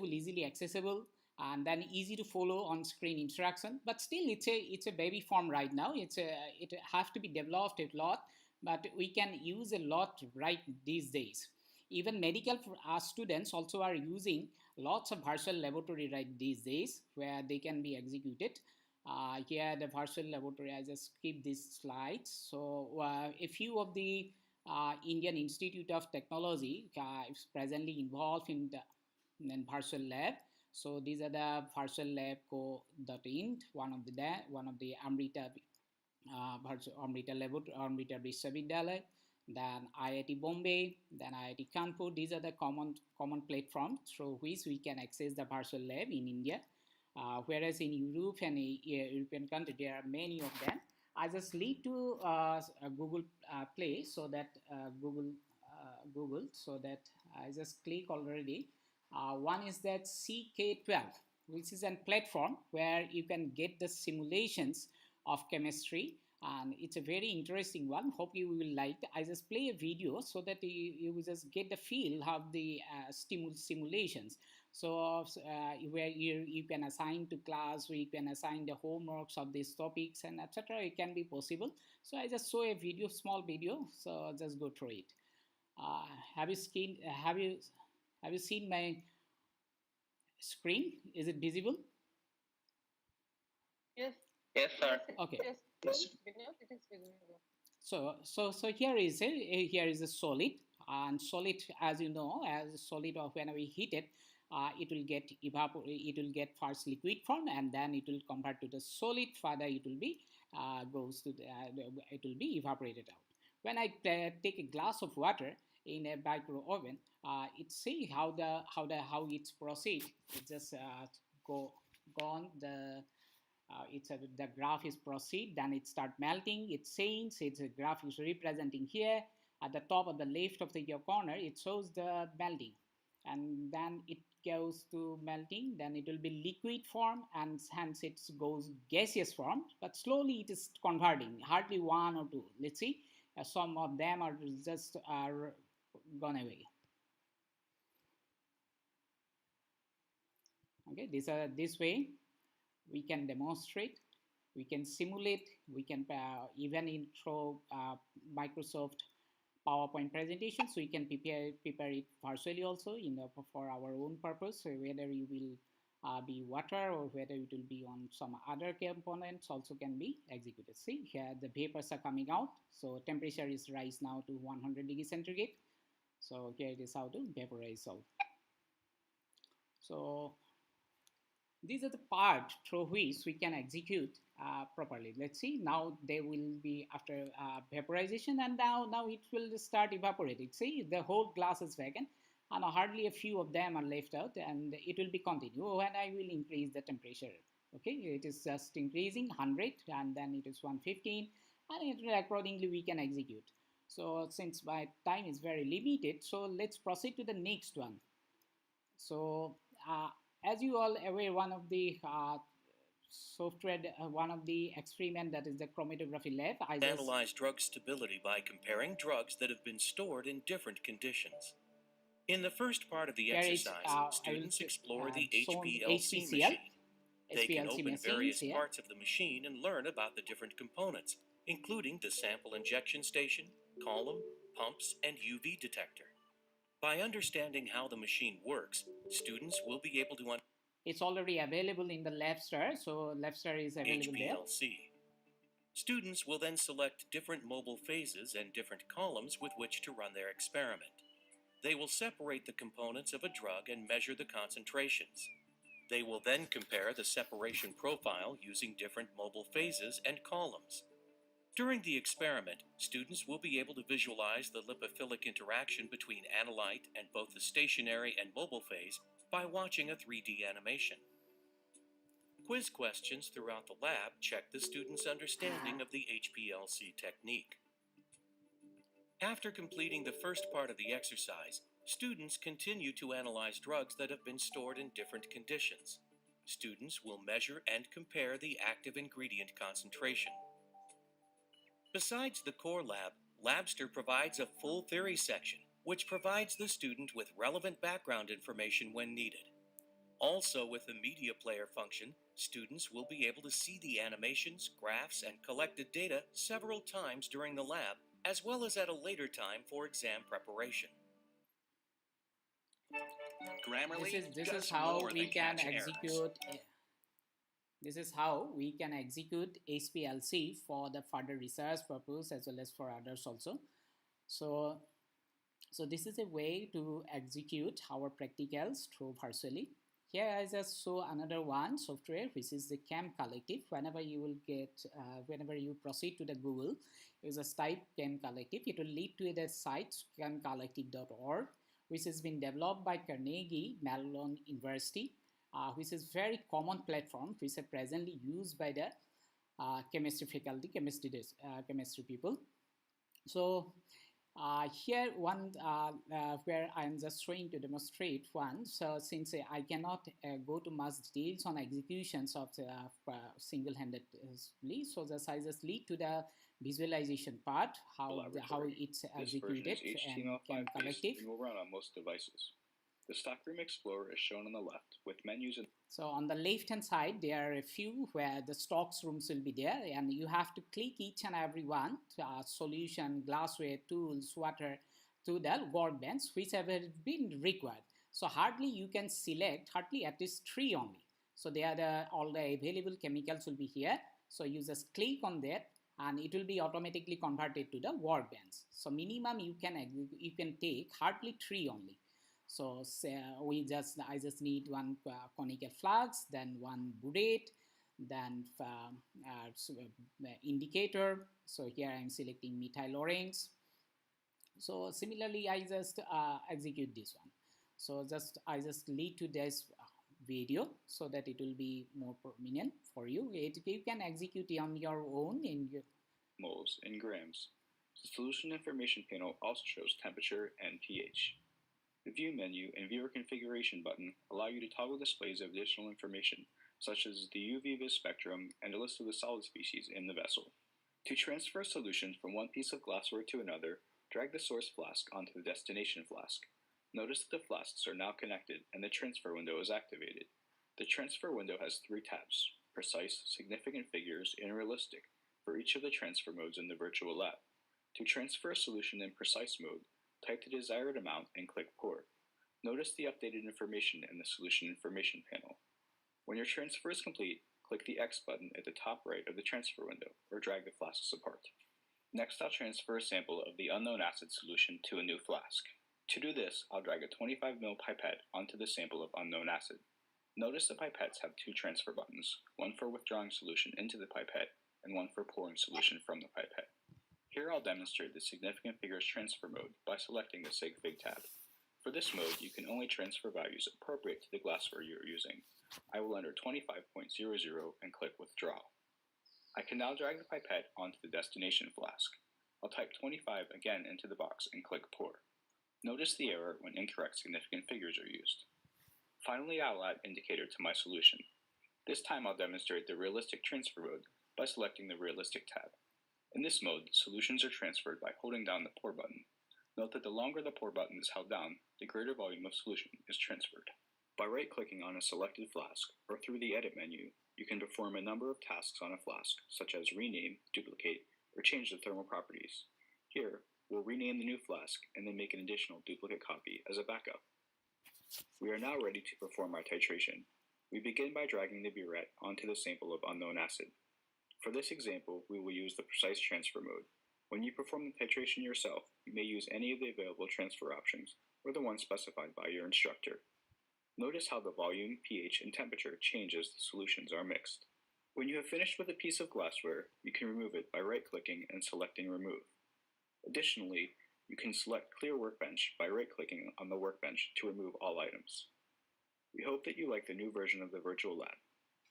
S4: easily accessible, and then easy to follow on screen interaction. But still, it's a baby form right now. It has to be developed a lot, but we can use a lot right these days. Even medical students also are using lots of virtual laboratory right these days where they can be executed. Here the virtual laboratory, I just skip these slides. So a few of the Indian Institute of Technology is presently involved in the virtual lab. So these are the virtual lab co.in, one of the Amrita Amrita Vishavidyalaya, then IIT Bombay, then IIT Kanpur. These are the common platforms through which we can access the virtual lab in India. Whereas in Europe and European country, there are many of them. I just lead to Google Play, so that Google, so that I just click already. One is that CK12, which is a platform where you can get the simulations of chemistry, and it's a very interesting one. Hope you will like. I just play a video so that you will just get the feel of the simulations. So where you can assign to class, or you can assign the homeworks of these topics and etc. It can be possible. So I just show a video, small video. So just go through it. Uh, have you seen? Have you seen my screen? Is it visible?
S1: Yes.
S5: Yes, sir.
S4: Okay.
S1: Yes.
S5: Yes.
S1: It is visible.
S4: So here is a solid, and solid, as you know, as a solid, or when we heat it, it will get it will get first liquid form, and then it will convert to the solid. Further, it will be goes to it will be evaporated out. When I take a glass of water in a micro oven, it see how it's proceed. It just go on the graph is proceed, then it start melting, it changes, its graph is representing here at the top of the left of your corner. It shows the melting, and then it goes to melting, then it will be liquid form, and hence it goes gaseous form, but slowly it is converting, hardly one or two. Let's see, some of them are just gone away. Okay, this way we can demonstrate, we can simulate, we can even intro Microsoft PowerPoint presentations, so we can prepare it virtually also for our own purpose. So whether you will be water or whether it will be on some other components also can be executed. See here the vapors are coming out, so temperature is rise now to 100 degrees centigrade. So here it is how to vaporize salt. So these are the part through which we can execute properly. Let's see, now they will be after vaporization, and now it will start evaporating. See, the whole glass is vacant, and hardly a few of them are left out, and it will be continue when I will increase the temperature. Okay, it is just increasing 100, and then it is 115, and accordingly we can execute. So since my time is very limited, so let's proceed to the next one. So as you all aware, one of the software, one of the experiment, that is the chromatography lab.
S8: Analyze drug stability by comparing drugs that have been stored in different conditions. In the first part of the exercise, students explore the HPLC machine. They can open various parts of the machine and learn about the different components, including the sample injection station, column, pumps, and UV detector. By understanding how the machine works, students will be able to
S4: it's already available in the Labster, so Labster is available
S8: HPLC.
S4: there.
S8: Students will then select different mobile phases and different columns with which to run their experiment. They will separate the components of a drug and measure the concentrations. They will then compare the separation profile using different mobile phases and columns. During the experiment, students will be able to visualize the lipophilic interaction between analyte and both the stationary and mobile phase by watching a 3D animation. Quiz questions throughout the lab check the students' understanding of the HPLC technique. After completing the first part of the exercise, students continue to analyze drugs that have been stored in different conditions. Students will measure and compare the active ingredient concentration. Besides the core lab, Labster provides a full theory section, which provides the student with relevant background information when needed. Also, with the media player function, students will be able to see the animations, graphs, and collected data several times during the lab, as well as at a later time for exam preparation. Grammarly
S4: This
S8: does
S4: is how
S8: more
S4: we
S8: than
S4: can
S8: catch errors.
S4: execute. This is how we can execute HPLC for the further research purpose as well as for others also. So this is a way to execute our practicals through virtually. Here I just show another one software, which is the Chem Collective. Whenever you will get, whenever you proceed to the Google, you just type Chem Collective. It will lead to the site chemcollective.org, which has been developed by Carnegie Mellon University, which is very common platform, which is presently used by the chemistry faculty, chemistry people. So here one where I'm just trying to demonstrate one. So since I cannot go to much details on executions of single-handedly, so I just lead to the visualization part, how it's executed and Chem Collective.
S9: And will run on most devices. The Stockroom Explorer is shown on the left with menus and
S4: so on the left hand side there are a few where the stocks rooms will be there, and you have to click each and every one, solution, glassware, tools, water, to the workbench whichever been required. So hardly you can select hardly at least 3 only. So they are all the available chemicals will be here. So you just click on that and it will be automatically converted to the workbench. So minimum you can take hardly 3 only. So I just need one conical flux, then one burette, then indicator. So here I'm selecting methyl orange. So similarly, I just execute this one. So I just lead to this video so that it will be more prominent for you. You can execute on your own in your
S9: moles and grams. The solution information panel also shows temperature and pH. The View menu and Viewer Configuration button allow you to toggle displays of additional information, such as the UV-Vis spectrum and a list of the solid species in the vessel. To transfer a solution from one piece of glassware to another, drag the source flask onto the destination flask. Notice that the flasks are now connected and the transfer window is activated. The transfer window has 3 tabs: Precise, Significant Figures, and Realistic, for each of the transfer modes in the virtual lab. To transfer a solution in Precise mode, type the desired amount and click Pour. Notice the updated information in the Solution Information panel. When your transfer is complete, click the X button at the top right of the transfer window, or drag the flasks apart. Next, I'll transfer a sample of the unknown acid solution to a new flask. To do this, I'll drag a 25 ml pipette onto the sample of unknown acid. Notice the pipettes have 2 transfer buttons, one for withdrawing solution into the pipette, and one for pouring solution from the pipette. Here I'll demonstrate the Significant Figures transfer mode by selecting the Sig-Fig tab. For this mode, you can only transfer values appropriate to the glassware you are using. I will enter 25.00 and click Withdraw. I can now drag the pipette onto the destination flask. I'll type 25 again into the box and click Pour. Notice the error when incorrect significant figures are used. Finally, I'll add indicator to my solution. This time I'll demonstrate the Realistic transfer mode by selecting the Realistic tab. In this mode, solutions are transferred by holding down the Pour button. Note that the longer the Pour button is held down, the greater volume of solution is transferred. By right-clicking on a selected flask, or through the Edit menu, you can perform a number of tasks on a flask, such as rename, duplicate, or change the thermal properties. Here, we'll rename the new flask and then make an additional duplicate copy as a backup. We are now ready to perform our titration. We begin by dragging the burette onto the sample of unknown acid. For this example, we will use the Precise Transfer mode. When you perform the titration yourself, you may use any of the available transfer options, or the one specified by your instructor. Notice how the volume, pH, and temperature change as the solutions are mixed. When you have finished with a piece of glassware, you can remove it by right-clicking and selecting Remove. Additionally, you can select Clear Workbench by right-clicking on the workbench to remove all items. We hope that you like the new version of the virtual lab.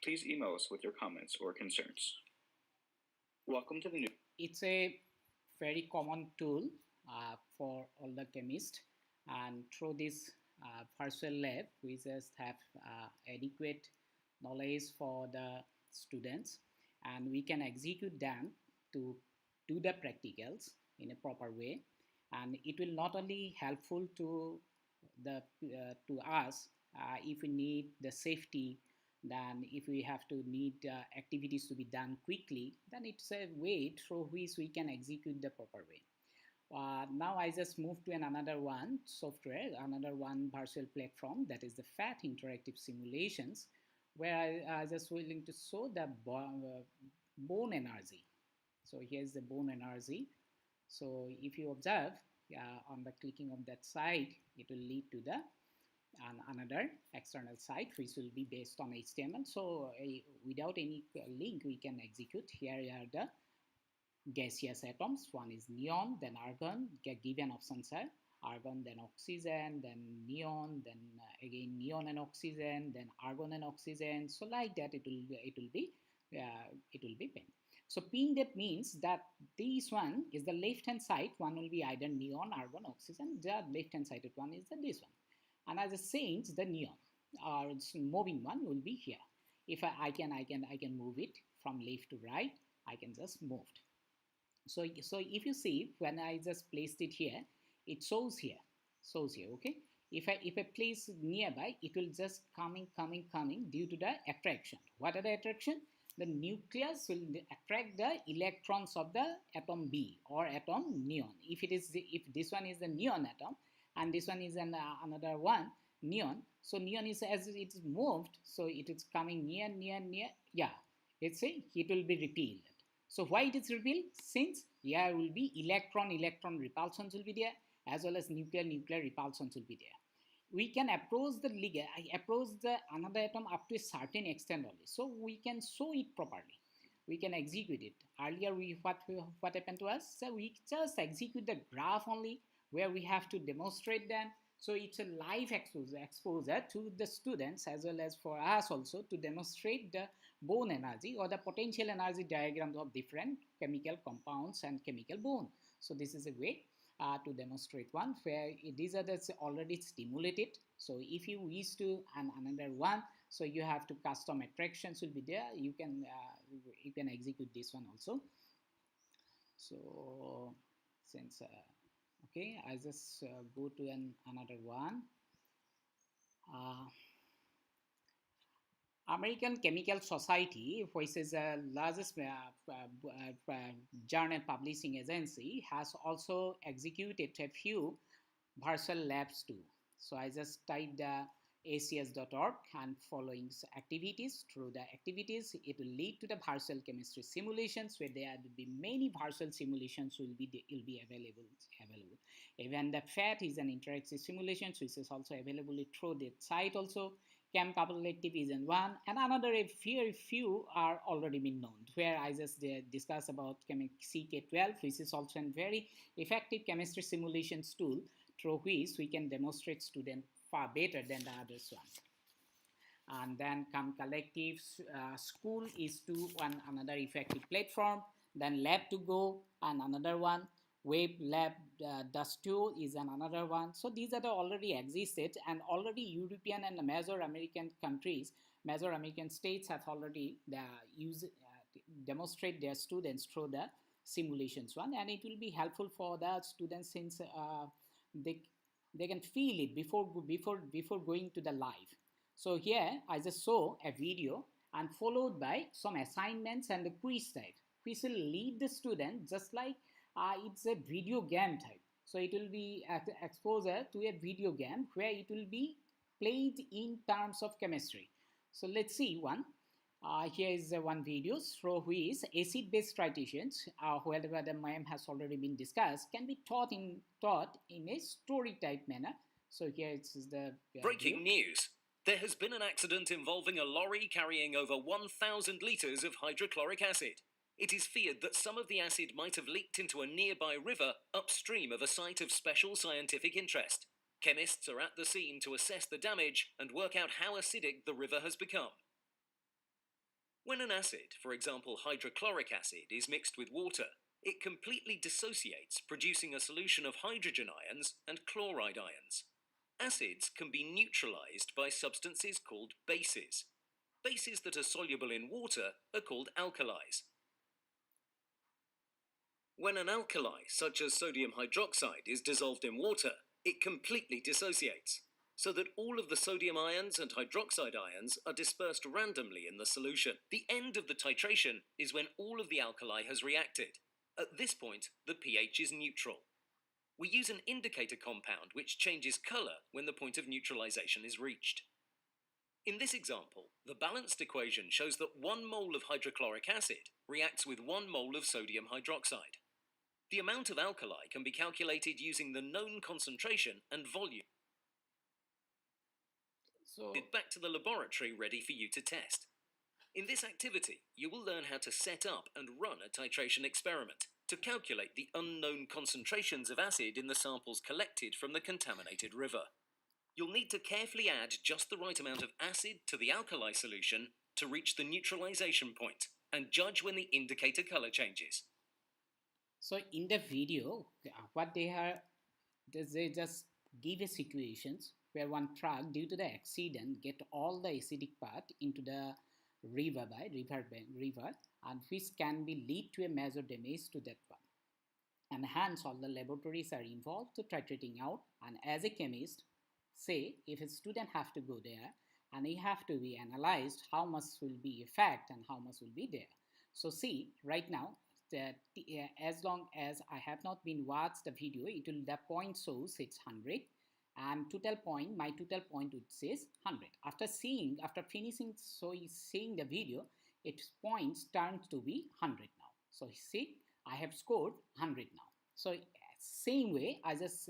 S9: Please email us with your comments or concerns. Welcome to the new...
S4: It's a very common tool for all the chemists, and through this virtual lab, we just have adequate knowledge for the students, and we can execute them to do the practicals in a proper way, and it will not only helpful to us if we need the safety, then if we have to need activities to be done quickly, then it's a way through which we can execute the proper way. Now I just moved to another one software, another one virtual platform, that is the FAT interactive simulations, where I just willing to show the bone energy. So here's the bone energy. So if you observe on the clicking of that site, it will lead to the another external site which will be based on HTML. So without any link we can execute. Here are the gaseous atoms. One is neon, then argon. Given options are argon, then oxygen, then neon, then again neon and oxygen, then argon and oxygen. So like that, it will be pin. So pin, that means that this one is the left hand side. One will be either neon, argon, oxygen. The left hand sided one is this one. And as a change, the neon or moving one will be here. If I can move it from left to right. I can just move it. So if you see, when I just placed it here, it shows here, okay. If I place nearby, it will just coming due to the attraction. What are the attraction? The nucleus will attract the electrons of the atom B or atom neon. If this one is the neon atom and this one is another one neon, so neon is, as it is moved, so it is coming near. Yeah, let's say it will be repelled. So why it is repelled? Since here will be electron repulsions will be there, as well as nuclear repulsions will be there. We can approach the ligand, approach the another atom up to a certain extent only. So we can show it properly. We can execute it. Earlier, what happened to us? So we just execute the graph only, where we have to demonstrate them. So it's a live exposure to the students as well as for us also to demonstrate the bone energy or the potential energy diagrams of different chemical compounds and chemical bone. So this is a way to demonstrate one where these are already stimulated. So if you wish to another one, so you have to custom attractions will be there. You can execute this one also. So since okay, I just go to another one. American Chemical Society, which is the largest journal publishing agency, has also executed a few virtual labs too. So I just typed acs.org and following activities. Through the activities, it will lead to the virtual chemistry simulations, where there will be many virtual simulations will be available. Even the FAT is an interactive simulation, which is also available through the site also. Chem Capability is in one, and another a few are already been known, where I just discuss about CK12, which is also a very effective chemistry simulations tool through which we can demonstrate students far better than the others one. And then come collective, school is another effective platform, then lab to go and another one, web lab Dust2 is another one. So these are the already existed, and already European and major American countries, major American states have already demonstrate their students through the simulations one, and it will be helpful for the students since they can feel it before going to the live. So here I just saw a video and followed by some assignments and the quiz type, which will lead the student just like it's a video game type. So it will be exposure to a video game where it will be played in terms of chemistry. So let's see one. Here is one video through which acid-base triturations, wherever the MAM has already been discussed, can be taught in a story type manner. So here it's the
S8: breaking news. There has been an accident involving a lorry carrying over 1,000 litres of hydrochloric acid. It is feared that some of the acid might have leaked into a nearby river upstream of a site of special scientific interest. Chemists are at the scene to assess the damage and work out how acidic the river has become. When an acid, for example hydrochloric acid, is mixed with water, it completely dissociates, producing a solution of hydrogen ions and chloride ions. Acids can be neutralized by substances called bases. Bases that are soluble in water are called alkalis. When an alkali, such as sodium hydroxide, is dissolved in water, it completely dissociates.
S10: so that all of the sodium ions and hydroxide ions are dispersed randomly in the solution. The end of the titration is when all of the alkali has reacted. At this point, the pH is neutral. We use an indicator compound which changes color when the point of neutralization is reached. In this example, the balanced equation shows that 1 mole of hydrochloric acid reacts with 1 mole of sodium hydroxide. The amount of alkali can be calculated using the known concentration and volume.
S4: So
S10: Back to the laboratory ready for you to test. In this activity, you will learn how to set up and run a titration experiment to calculate the unknown concentrations of acid in the samples collected from the contaminated river. You'll need to carefully add just the right amount of acid to the alkali solution to reach the neutralization point and judge when the indicator color changes.
S4: So in the video, what they just give a situations where one truck, due to the accident, get all the acidic part into the river, and which can be lead to a major damage to that one. And hence all the laboratories are involved to titrating out. And as a chemist, say if a student have to go there and he have to be analyzed how much will be effect and how much will be there. So see right now that as long as I have not been watched the video, it will the point shows it's 100 and my total point would says 100. After finishing seeing the video, its points turns to be 100 now. So see, I have scored 100 now. So same way, I just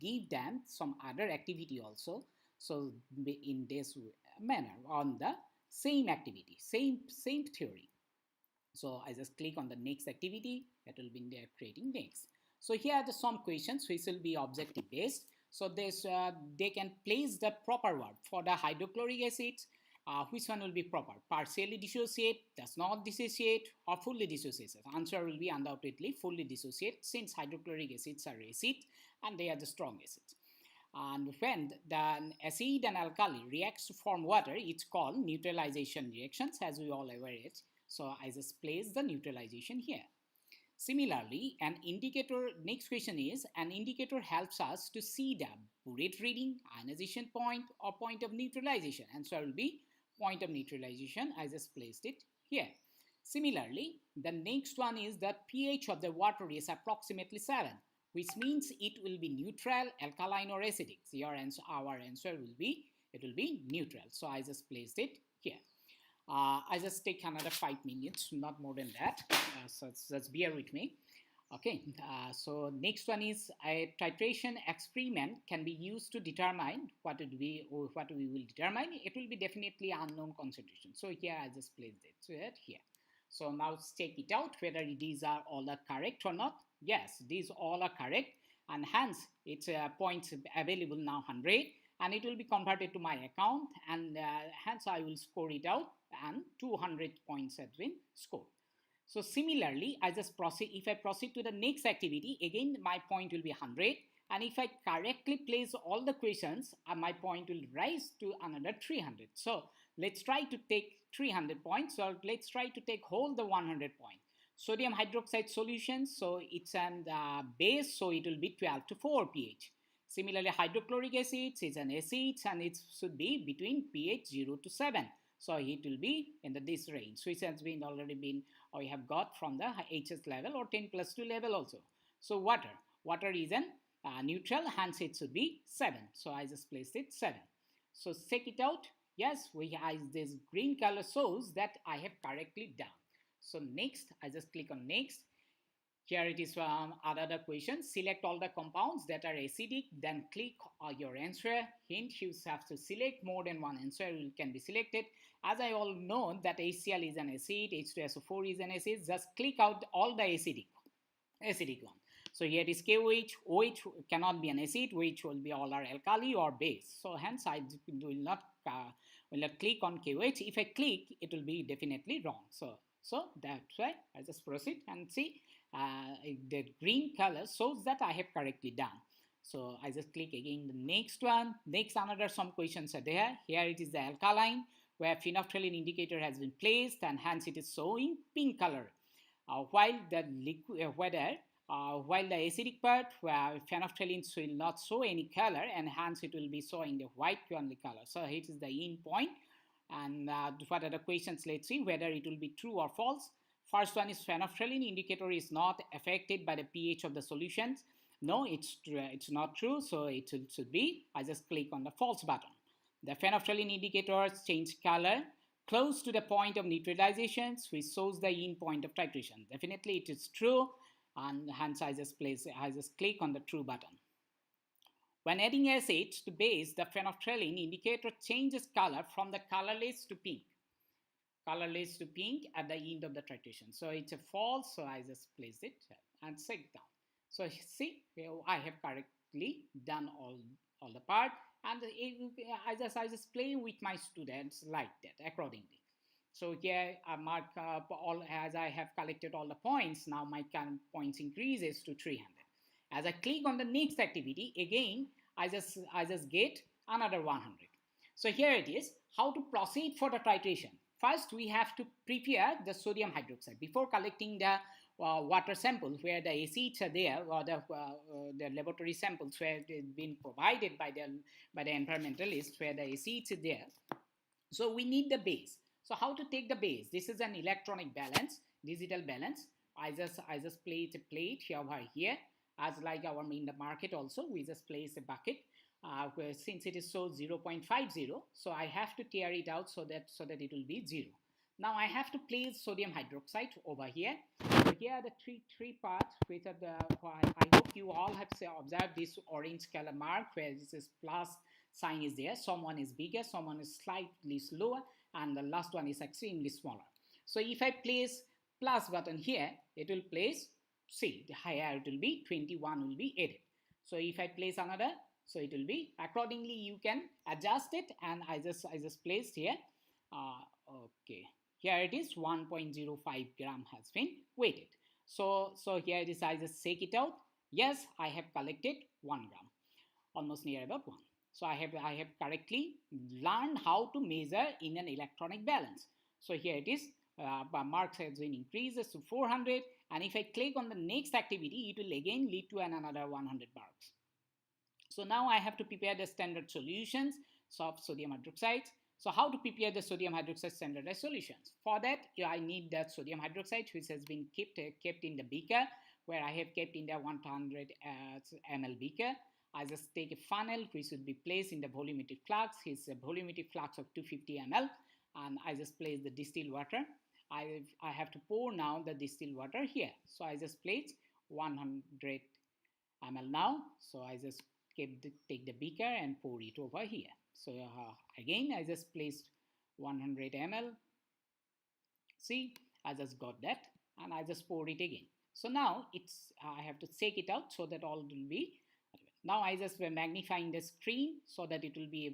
S4: give them some other activity also. So in this manner on the same activity, same theory. So I just click on the next activity. That will be there creating next. So here are some questions which will be objective based. So this they can place the proper word for the hydrochloric acids. Which one will be proper? Partially dissociate, does not dissociate, or fully dissociate? Answer will be undoubtedly fully dissociate, since hydrochloric acids are acid and they are the strong acids. And when the acid and alkali reacts to form water, it's called neutralization reactions, as we all aware it. So I just place the neutralization here. Similarly, an indicator, next question is, an indicator helps us to see the Burette reading, ionization point, or point of neutralization. Answer will be point of neutralization. I just placed it here. Similarly, the next one is that pH of the water is approximately 7, which means it will be neutral, alkaline, or acidic. Our answer will be, it will be neutral. So I just placed it here. I just take another 5 minutes, not more than that. So just bear with me. Okay, so next one is a titration experiment can be used to determine what we will determine. It will be definitely unknown concentration. So here I just placed it here. So now let's check it out whether these are all are correct or not. Yes, these all are correct, and hence it's points available now 100, and it will be converted to my account, and hence I will score it out, and 200 points have been scored. So similarly, I just proceed. If I proceed to the next activity, again my point will be 100, and if I correctly place all the questions, my point will rise to another 300. So let's try to take 300 points, or let's try to take whole the 100 points. Sodium hydroxide solution, so it's an base, so it will be 12 to 4 pH. Similarly, hydrochloric acids is an acid, and it should be between pH 0 to 7. So it will be in this range, which has been already been, or we have got from the HS level or 10+2 level also. So water is an neutral, hence it should be 7. So I just placed it 7. So check it out. Yes, this green color shows that I have correctly done. So next, I just click on next. Here it is from another question. Select all the compounds that are acidic, then click on your answer. Hint, you have to select more than one answer can be selected. As I all know that HCl is an acid, H2SO4 is an acid, just click out all the acidic one. So here it is KOH, OH cannot be an acid, which will be all our alkali or base. So hence I will not click on KOH. If I click, it will be definitely wrong. So that's why I just proceed and see the green color shows that I have correctly done. So I just click again the next one. Next, another some questions are there. Here it is the alkaline, where phenolphthalein indicator has been placed, and hence it is showing pink color. While the liquid, whether while the acidic part, where phenolphthaleins will not show any color, and hence it will be showing the white only color. So it is the in point. And what are the questions? Let's see whether it will be true or false. First one is phenolphthalein indicator is not affected by the pH of the solutions. No, it's not true. So it should be. I just click on the false button. The phenolphthalein indicators change color close to the point of neutralization, which shows the in point of titration. Definitely it is true, and hence I just click on the true button. When adding acid to base, the phenolphthalein indicator changes color from the colorless to pink. Colorless to pink at the end of the titration. So it's a false, so I just place it and set down. So see, I have correctly done all the part, and I just play with my students like that accordingly. So here I mark all as I have collected all the points. Now my current points increases to 300. As I click on the next activity, again I just get another 100. So here it is, how to proceed for the titration. First, we have to prepare the sodium hydroxide before collecting the water samples where the acids are there, or the laboratory samples where they've been provided by the environmentalists where the acids are there. So we need the base. So how to take the base? This is an electronic balance, digital balance. I just place a plate over here, as like our in the market also. We just place a bucket. Since it is so 0.50, so I have to tear it out so that it will be 0. Now I have to place sodium hydroxide over here. So here are the three parts which are the. I hope you all have observed this orange color mark where this is plus sign is there. Someone is bigger, someone is slightly slower, and the last one is extremely smaller. So if I place plus button here, it will place. See, higher it will be 21 will be added. So if I place another. So it will be accordingly. You can adjust it, and I just placed here. Okay, here it is 1.05 gram has been weighted. So here it is. I just shake it out. Yes, I have collected 1 gram, almost near about 1. So I have correctly learned how to measure in an electronic balance. So here it is. Marks has been increased to 400, and if I click on the next activity, it will again lead to another 100 marks. So now I have to prepare the standard solutions of sodium hydroxide. So how to prepare the sodium hydroxide standardized solutions? For that, I need that sodium hydroxide which has been kept in the beaker, where I have kept in the 100 ml beaker. I just take a funnel which should be placed in the volumetric flux. It's a volumetric flux of 250 ml, and I just place the distilled water. I have to pour now the distilled water here. So I just place 100 ml now. So I just take the beaker and pour it over here. So again I just placed 100 ml. See, I just got that, and I just pour it again. So now I have to shake it out so that all will be. Now I just magnifying the screen so that it will be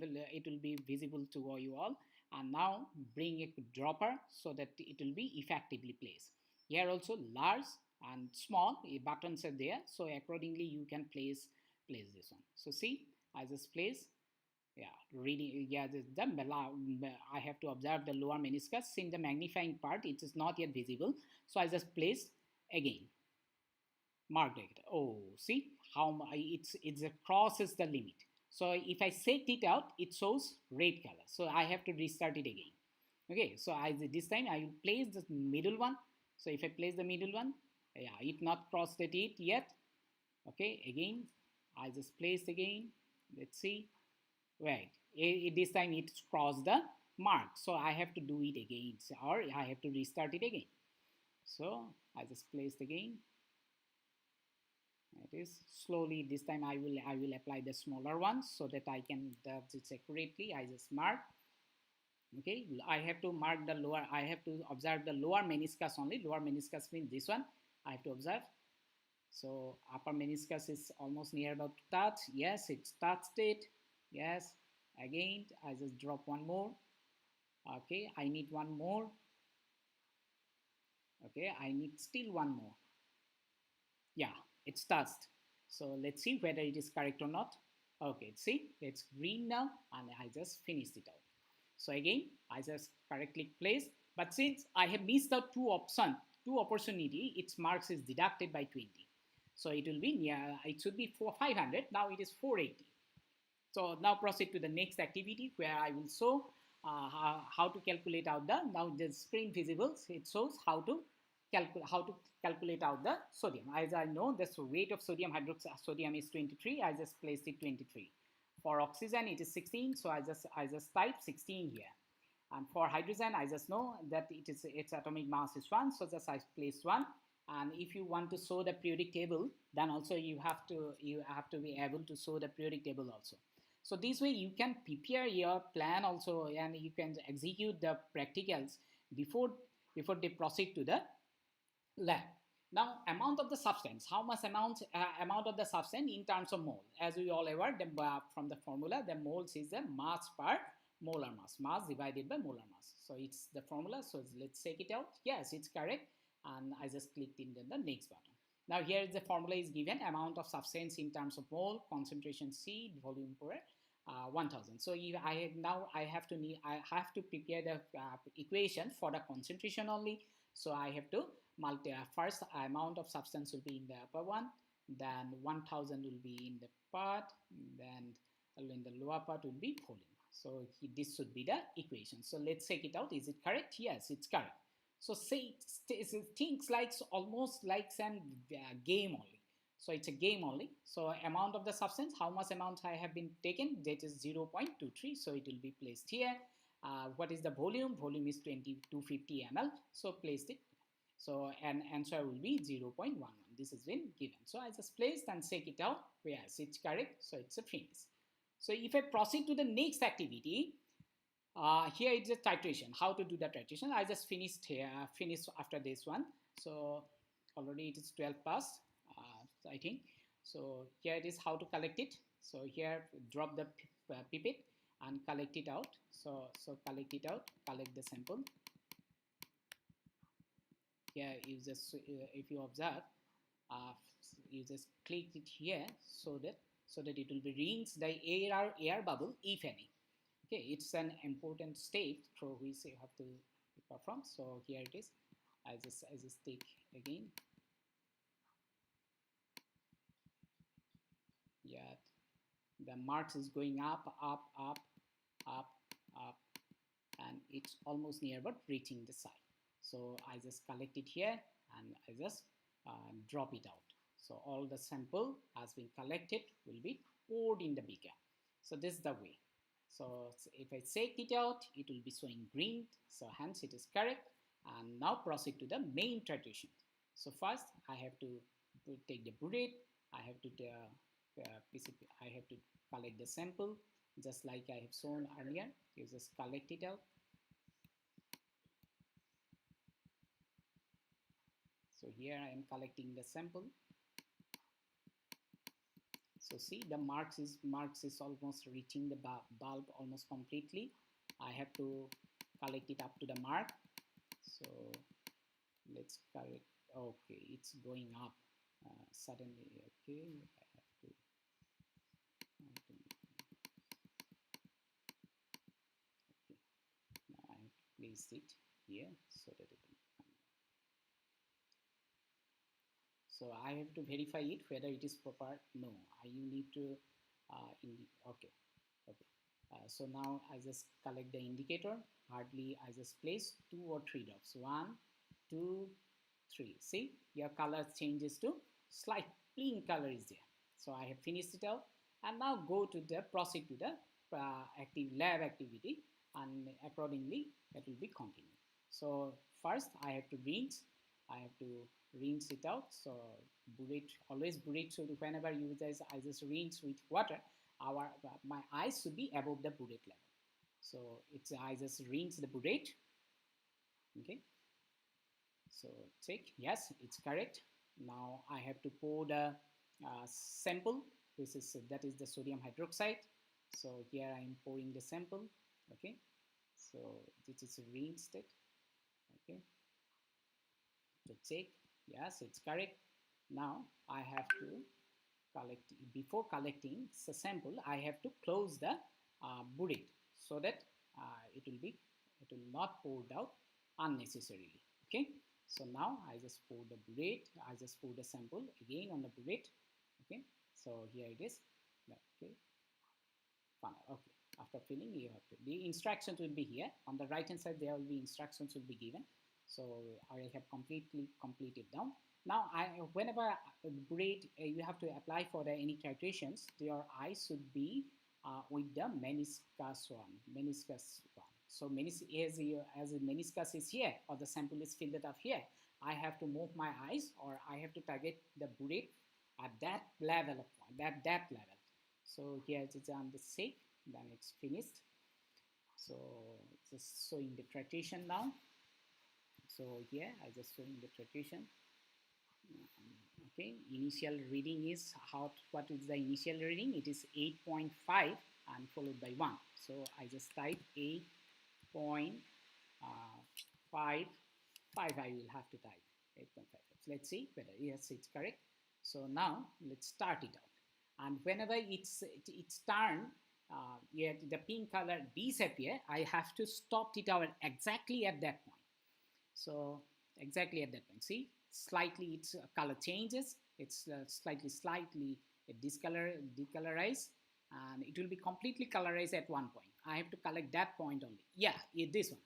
S4: visible to you all, and now bring a dropper so that it will be effectively placed. Here also large and small buttons are there, so accordingly you can place this one. So see, I just place, I have to observe the lower meniscus. In the magnifying part, it is not yet visible, so I just place again, mark it. Oh, see how it crosses the limit. So if I set it out, it shows red color, so I have to restart it again. Okay, so this time I will place the middle one. So if I place the middle one, it not crossed it yet. Okay, again I just placed again. Let's see. Right. This time it's crossed the mark. So I have to do it again, or I have to restart it again. So I just placed again. It is slowly. This time I will apply the smaller ones so that I can do it accurately. I just mark. Okay. I have to mark the lower. I have to observe the lower meniscus only. Lower meniscus means this one. I have to observe. So upper meniscus is almost near about to touch. Yes, it's touched it. Yes, again I just drop one more. Okay, I need one more. Okay, I need still one more. Yeah, it's touched. So let's see whether it is correct or not. Okay, see, it's green now, and I just finished it out. So again, I just correctly placed, but since I have missed out two opportunity, its marks is deducted by 20. So it will be near, it should be 500, now it is 480. So now proceed to the next activity where I will show how to calculate out the, now the screen visibles, it shows how to calculate out the sodium. As I know, the weight of sodium sodium is 23, I just placed it 23. For oxygen it is 16, so I just type 16 here. And for hydrogen, I just know that its atomic mass is 1, so just I placed 1. And if you want to show the periodic table, then also you have to be able to show the periodic table also. So this way you can prepare your plan also, and you can execute the practicals before they proceed to the lab. Now, amount of the substance, how much amount of the substance in terms of mole? As we all aware, from the formula, the moles is the mass per molar mass divided by molar mass. So it's the formula. So let's check it out. Yes, it's correct. And I just clicked in the next button. Now here the formula is given: amount of substance in terms of mole, concentration C, volume per 1000. So I have to prepare the equation for the concentration only. So I have to multiply. First, amount of substance will be in the upper one, then 1000 will be in the part, then in the lower part will be volume. So this should be the equation. So let's check it out. Is it correct? Yes, it's correct. So say things like almost like some game only. So it's a game only. So amount of the substance, how much amount I have been taken, that is 0.23. So it will be placed here. What is the volume? Volume is 250 ml. So placed it. So an answer will be 0.11. This has been given. So I just placed and check it out. Yes, it's correct. So it's a finish. So if I proceed to the next activity, here is a titration. How to do the titration? I just finished here. Finished after this one. So already it is 12 past. I think. So here it is how to collect it. So here drop the pipette and collect it out. So collect it out. Collect the sample. Here you just if you observe, you just click it here so that it will be rinsed the air bubble if any. Okay, it's an important step through which you have to perform. So here it is. I just take again. Yeah, the marks is going up, and it's almost near about reaching the side. So I just collect it here and I just drop it out. So all the sample has been collected will be poured in the beaker. So this is the way. So if I check it out, it will be showing green. So hence it is correct. And now proceed to the main titration. So first I have to take the burette. I have to collect the sample just like I have shown earlier. You just collect it out. So here I am collecting the sample. So see the marks is almost reaching the bulb almost completely. I have to collect it up to the mark. So let's collect. Okay, it's going up suddenly. Okay, I have to. Okay, now I have to place it here so that it will come. So I have to verify it whether it is proper. No, you need to okay. So now I just collect the indicator. Hardly I just place 2 or 3 drops. 1, 2, 3. See, your color changes to slight pink color is there. So I have finished it out, and now proceed to the lab activity, and accordingly that will be continued. So first I have to rinse. I have to rinse it out. So always burette. So whenever you guys, I just rinse with water. My eyes should be above the burette level. So I just rinse the burette. Okay. So check. Yes, it's correct. Now I have to pour the sample. That is the sodium hydroxide. So here I am pouring the sample. Okay. So this is rinsed it. Okay. So check. Yes, it's correct. Now I have to collect. Before collecting the sample, I have to close the burette so that it will not poured out unnecessarily. Okay. So now I just pour the burette, I just pour the sample again on the burette. Okay, so here it is. Okay, fine. Okay, after filling, you have to, the instructions will be here on the right hand side. There will be instructions will be given. So I will have completely completed down. Now whenever burette you have to apply for the any titrations, your eyes should be with the meniscus one. So as the meniscus is here or the sample is filled up here, I have to move my eyes or I have to target the burette at that level of point, that depth level. So here it is on the shape, then it's finished. So just showing the titration now. So here I just showing the titration. Okay, initial reading is what is the initial reading? It is 8.5 and followed by 1. So I just type 8.5. I will have to type 8.5. Let's see whether yes it's correct. So now let's start it out. And whenever it's turned, the pink color disappear, I have to stop it out exactly at that point. So exactly at that point, see, slightly its color changes. It's slightly decolorized, and it will be completely colorized at one point. I have to collect that point only. Yeah, this one.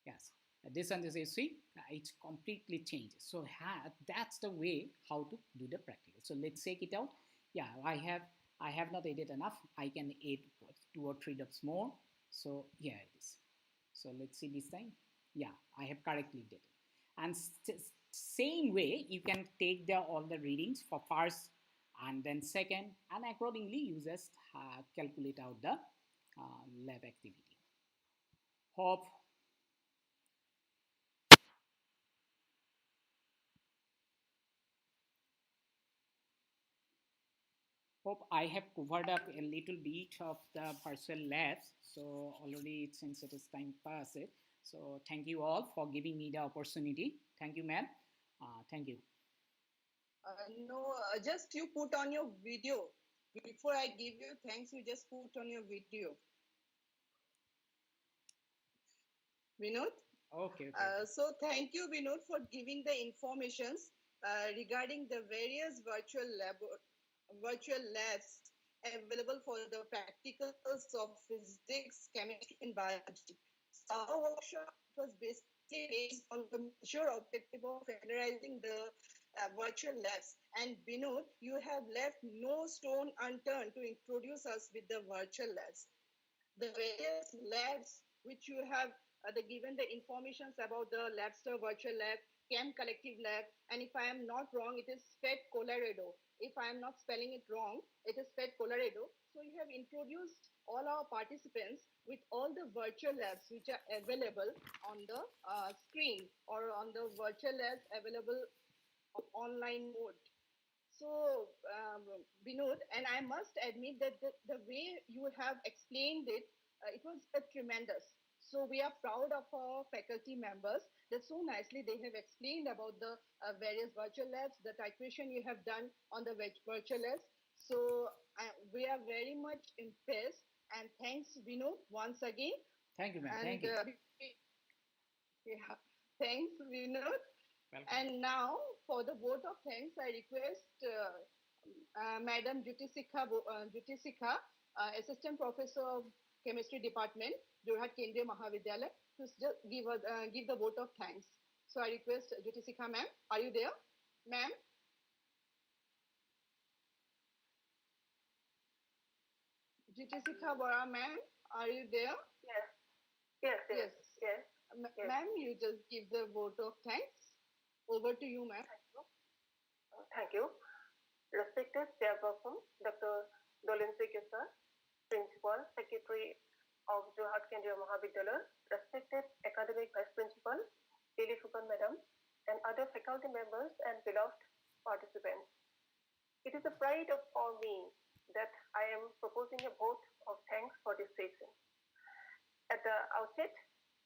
S4: Yes, this one is, you see, it completely changes. So that's the way how to do the practical. So let's take it out. Yeah, I have not added enough. I can add 2 or 3 drops more. So here it is. So let's see this time. Yeah, I have correctly did it. And same way you can take all the readings for first and then second, and accordingly you just calculate out the lab activity. Hope I have covered up a little bit of the virtual labs. So already since it is time passed. So thank you all for giving me the opportunity. Thank you, ma'am. Thank you.
S2: No, just you put on your video. Before I give you thanks, you just put on your video. Vinod?
S4: Okay.
S2: So thank you, Vinod, for giving the informations regarding the various virtual labs available for the practicals of physics, chemistry, and biology. So our workshop was basically based on the major objective of familiarizing the virtual labs. And Vinod, you have left no stone unturned to introduce us with the virtual labs. The various labs which you have given the informations about the Labster virtual lab, Chem Collective Lab, and if I am not wrong, it is FED Colorado. If I am not spelling it wrong, it is FED Colorado. So you have introduced all our participants with all the virtual labs which are available on the screen or on the virtual labs available on online mode. So, Vinod, and I must admit that the way you have explained it, it was tremendous. So we are proud of our faculty members that so nicely they have explained about the various virtual labs, the titration you have done on the virtual labs. So we are very much impressed, and thanks, Vinod, once again.
S4: Thank you, ma'am. Thank you.
S2: Yeah, thanks, Vinod.
S4: Welcome.
S2: And now, for the vote of thanks, I request Madam Jutisika, Assistant Professor of Chemistry Department, Jorhat Kendriya Mahavidyalaya, to just give the vote of thanks. So I request Jutisika, ma'am. Are you there, ma'am? Jutisika Bora, ma'am, are you there?
S1: Yes.
S2: Ma'am, you just give the vote of thanks. Over to you, ma'am.
S1: Thank you. Respected Chairperson, Dr. Dolensi Kesar, Principal, Secretary of Jorhat Kendriya Mahavidyalaya, respected Academic Vice Principal, Lily Fukan Madam, and other faculty members and beloved participants. It is a pride for me that I am proposing a vote of thanks for this session. At the outset,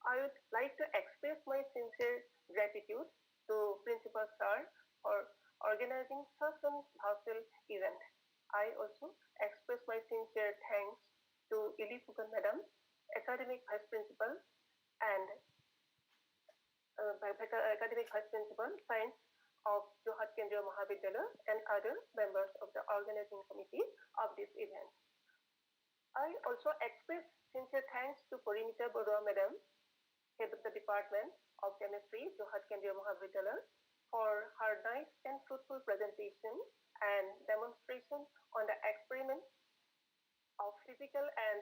S1: I would like to express my sincere gratitude to Principal Sir for organizing such a virtual event. I also express my sincere thanks to Ili Fukan Madam, Academic Vice Principal, and
S11: Academic Vice Principal, Science of Jorhat Kendriya Mahavidyalaya, and other members of the organizing committee of this event. I also express sincere thanks to Parinita Barua Madam, Head of the Department of Chemistry, Jorhat Kendriya Mahavidyalaya, for her nice and fruitful presentation and demonstration on the experiments of physical and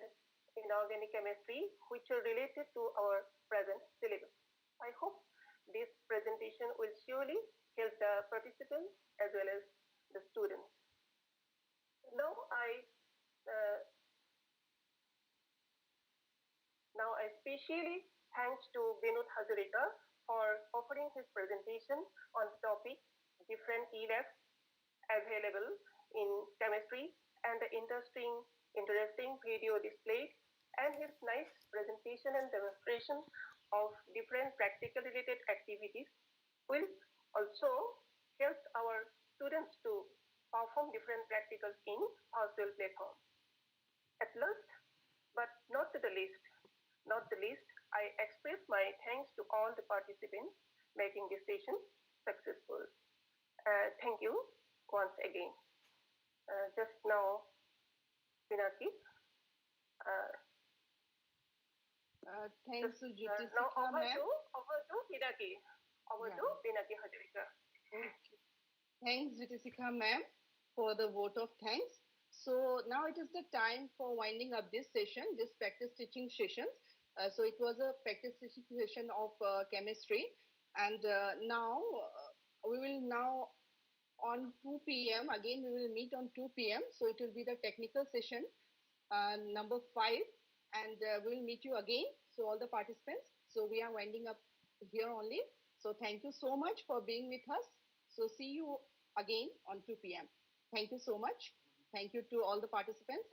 S11: inorganic chemistry which are related to our present syllabus. I hope this presentation will surely help the participants as well as the students. Now I specially thanks to Vinod Hazarika for offering his presentation on the topic different e-labs available in chemistry and the interesting video displayed and his nice presentation and demonstration of different practical related activities will also help our students to perform different practicals in virtual platform. At last, but not the least, I express my thanks to all the participants making this session successful. Thank you once again. Just now, Pinaki.
S2: Thanks to
S11: now over to Pinaki. Over to Pinaki Hazarika.
S2: Thanks, Jitisika ma'am, for the vote of thanks. So now it is the time for winding up this session, this practice teaching sessions. So it was a practice teaching session of chemistry, and now we will on 2 p.m. again we will meet on 2 p.m. So it will be the technical session number 5, and we will meet you again. So all the participants. So we are winding up here only. So thank you so much for being with us. So see you again on 2 p.m. Thank you so much. Thank you to all the participants.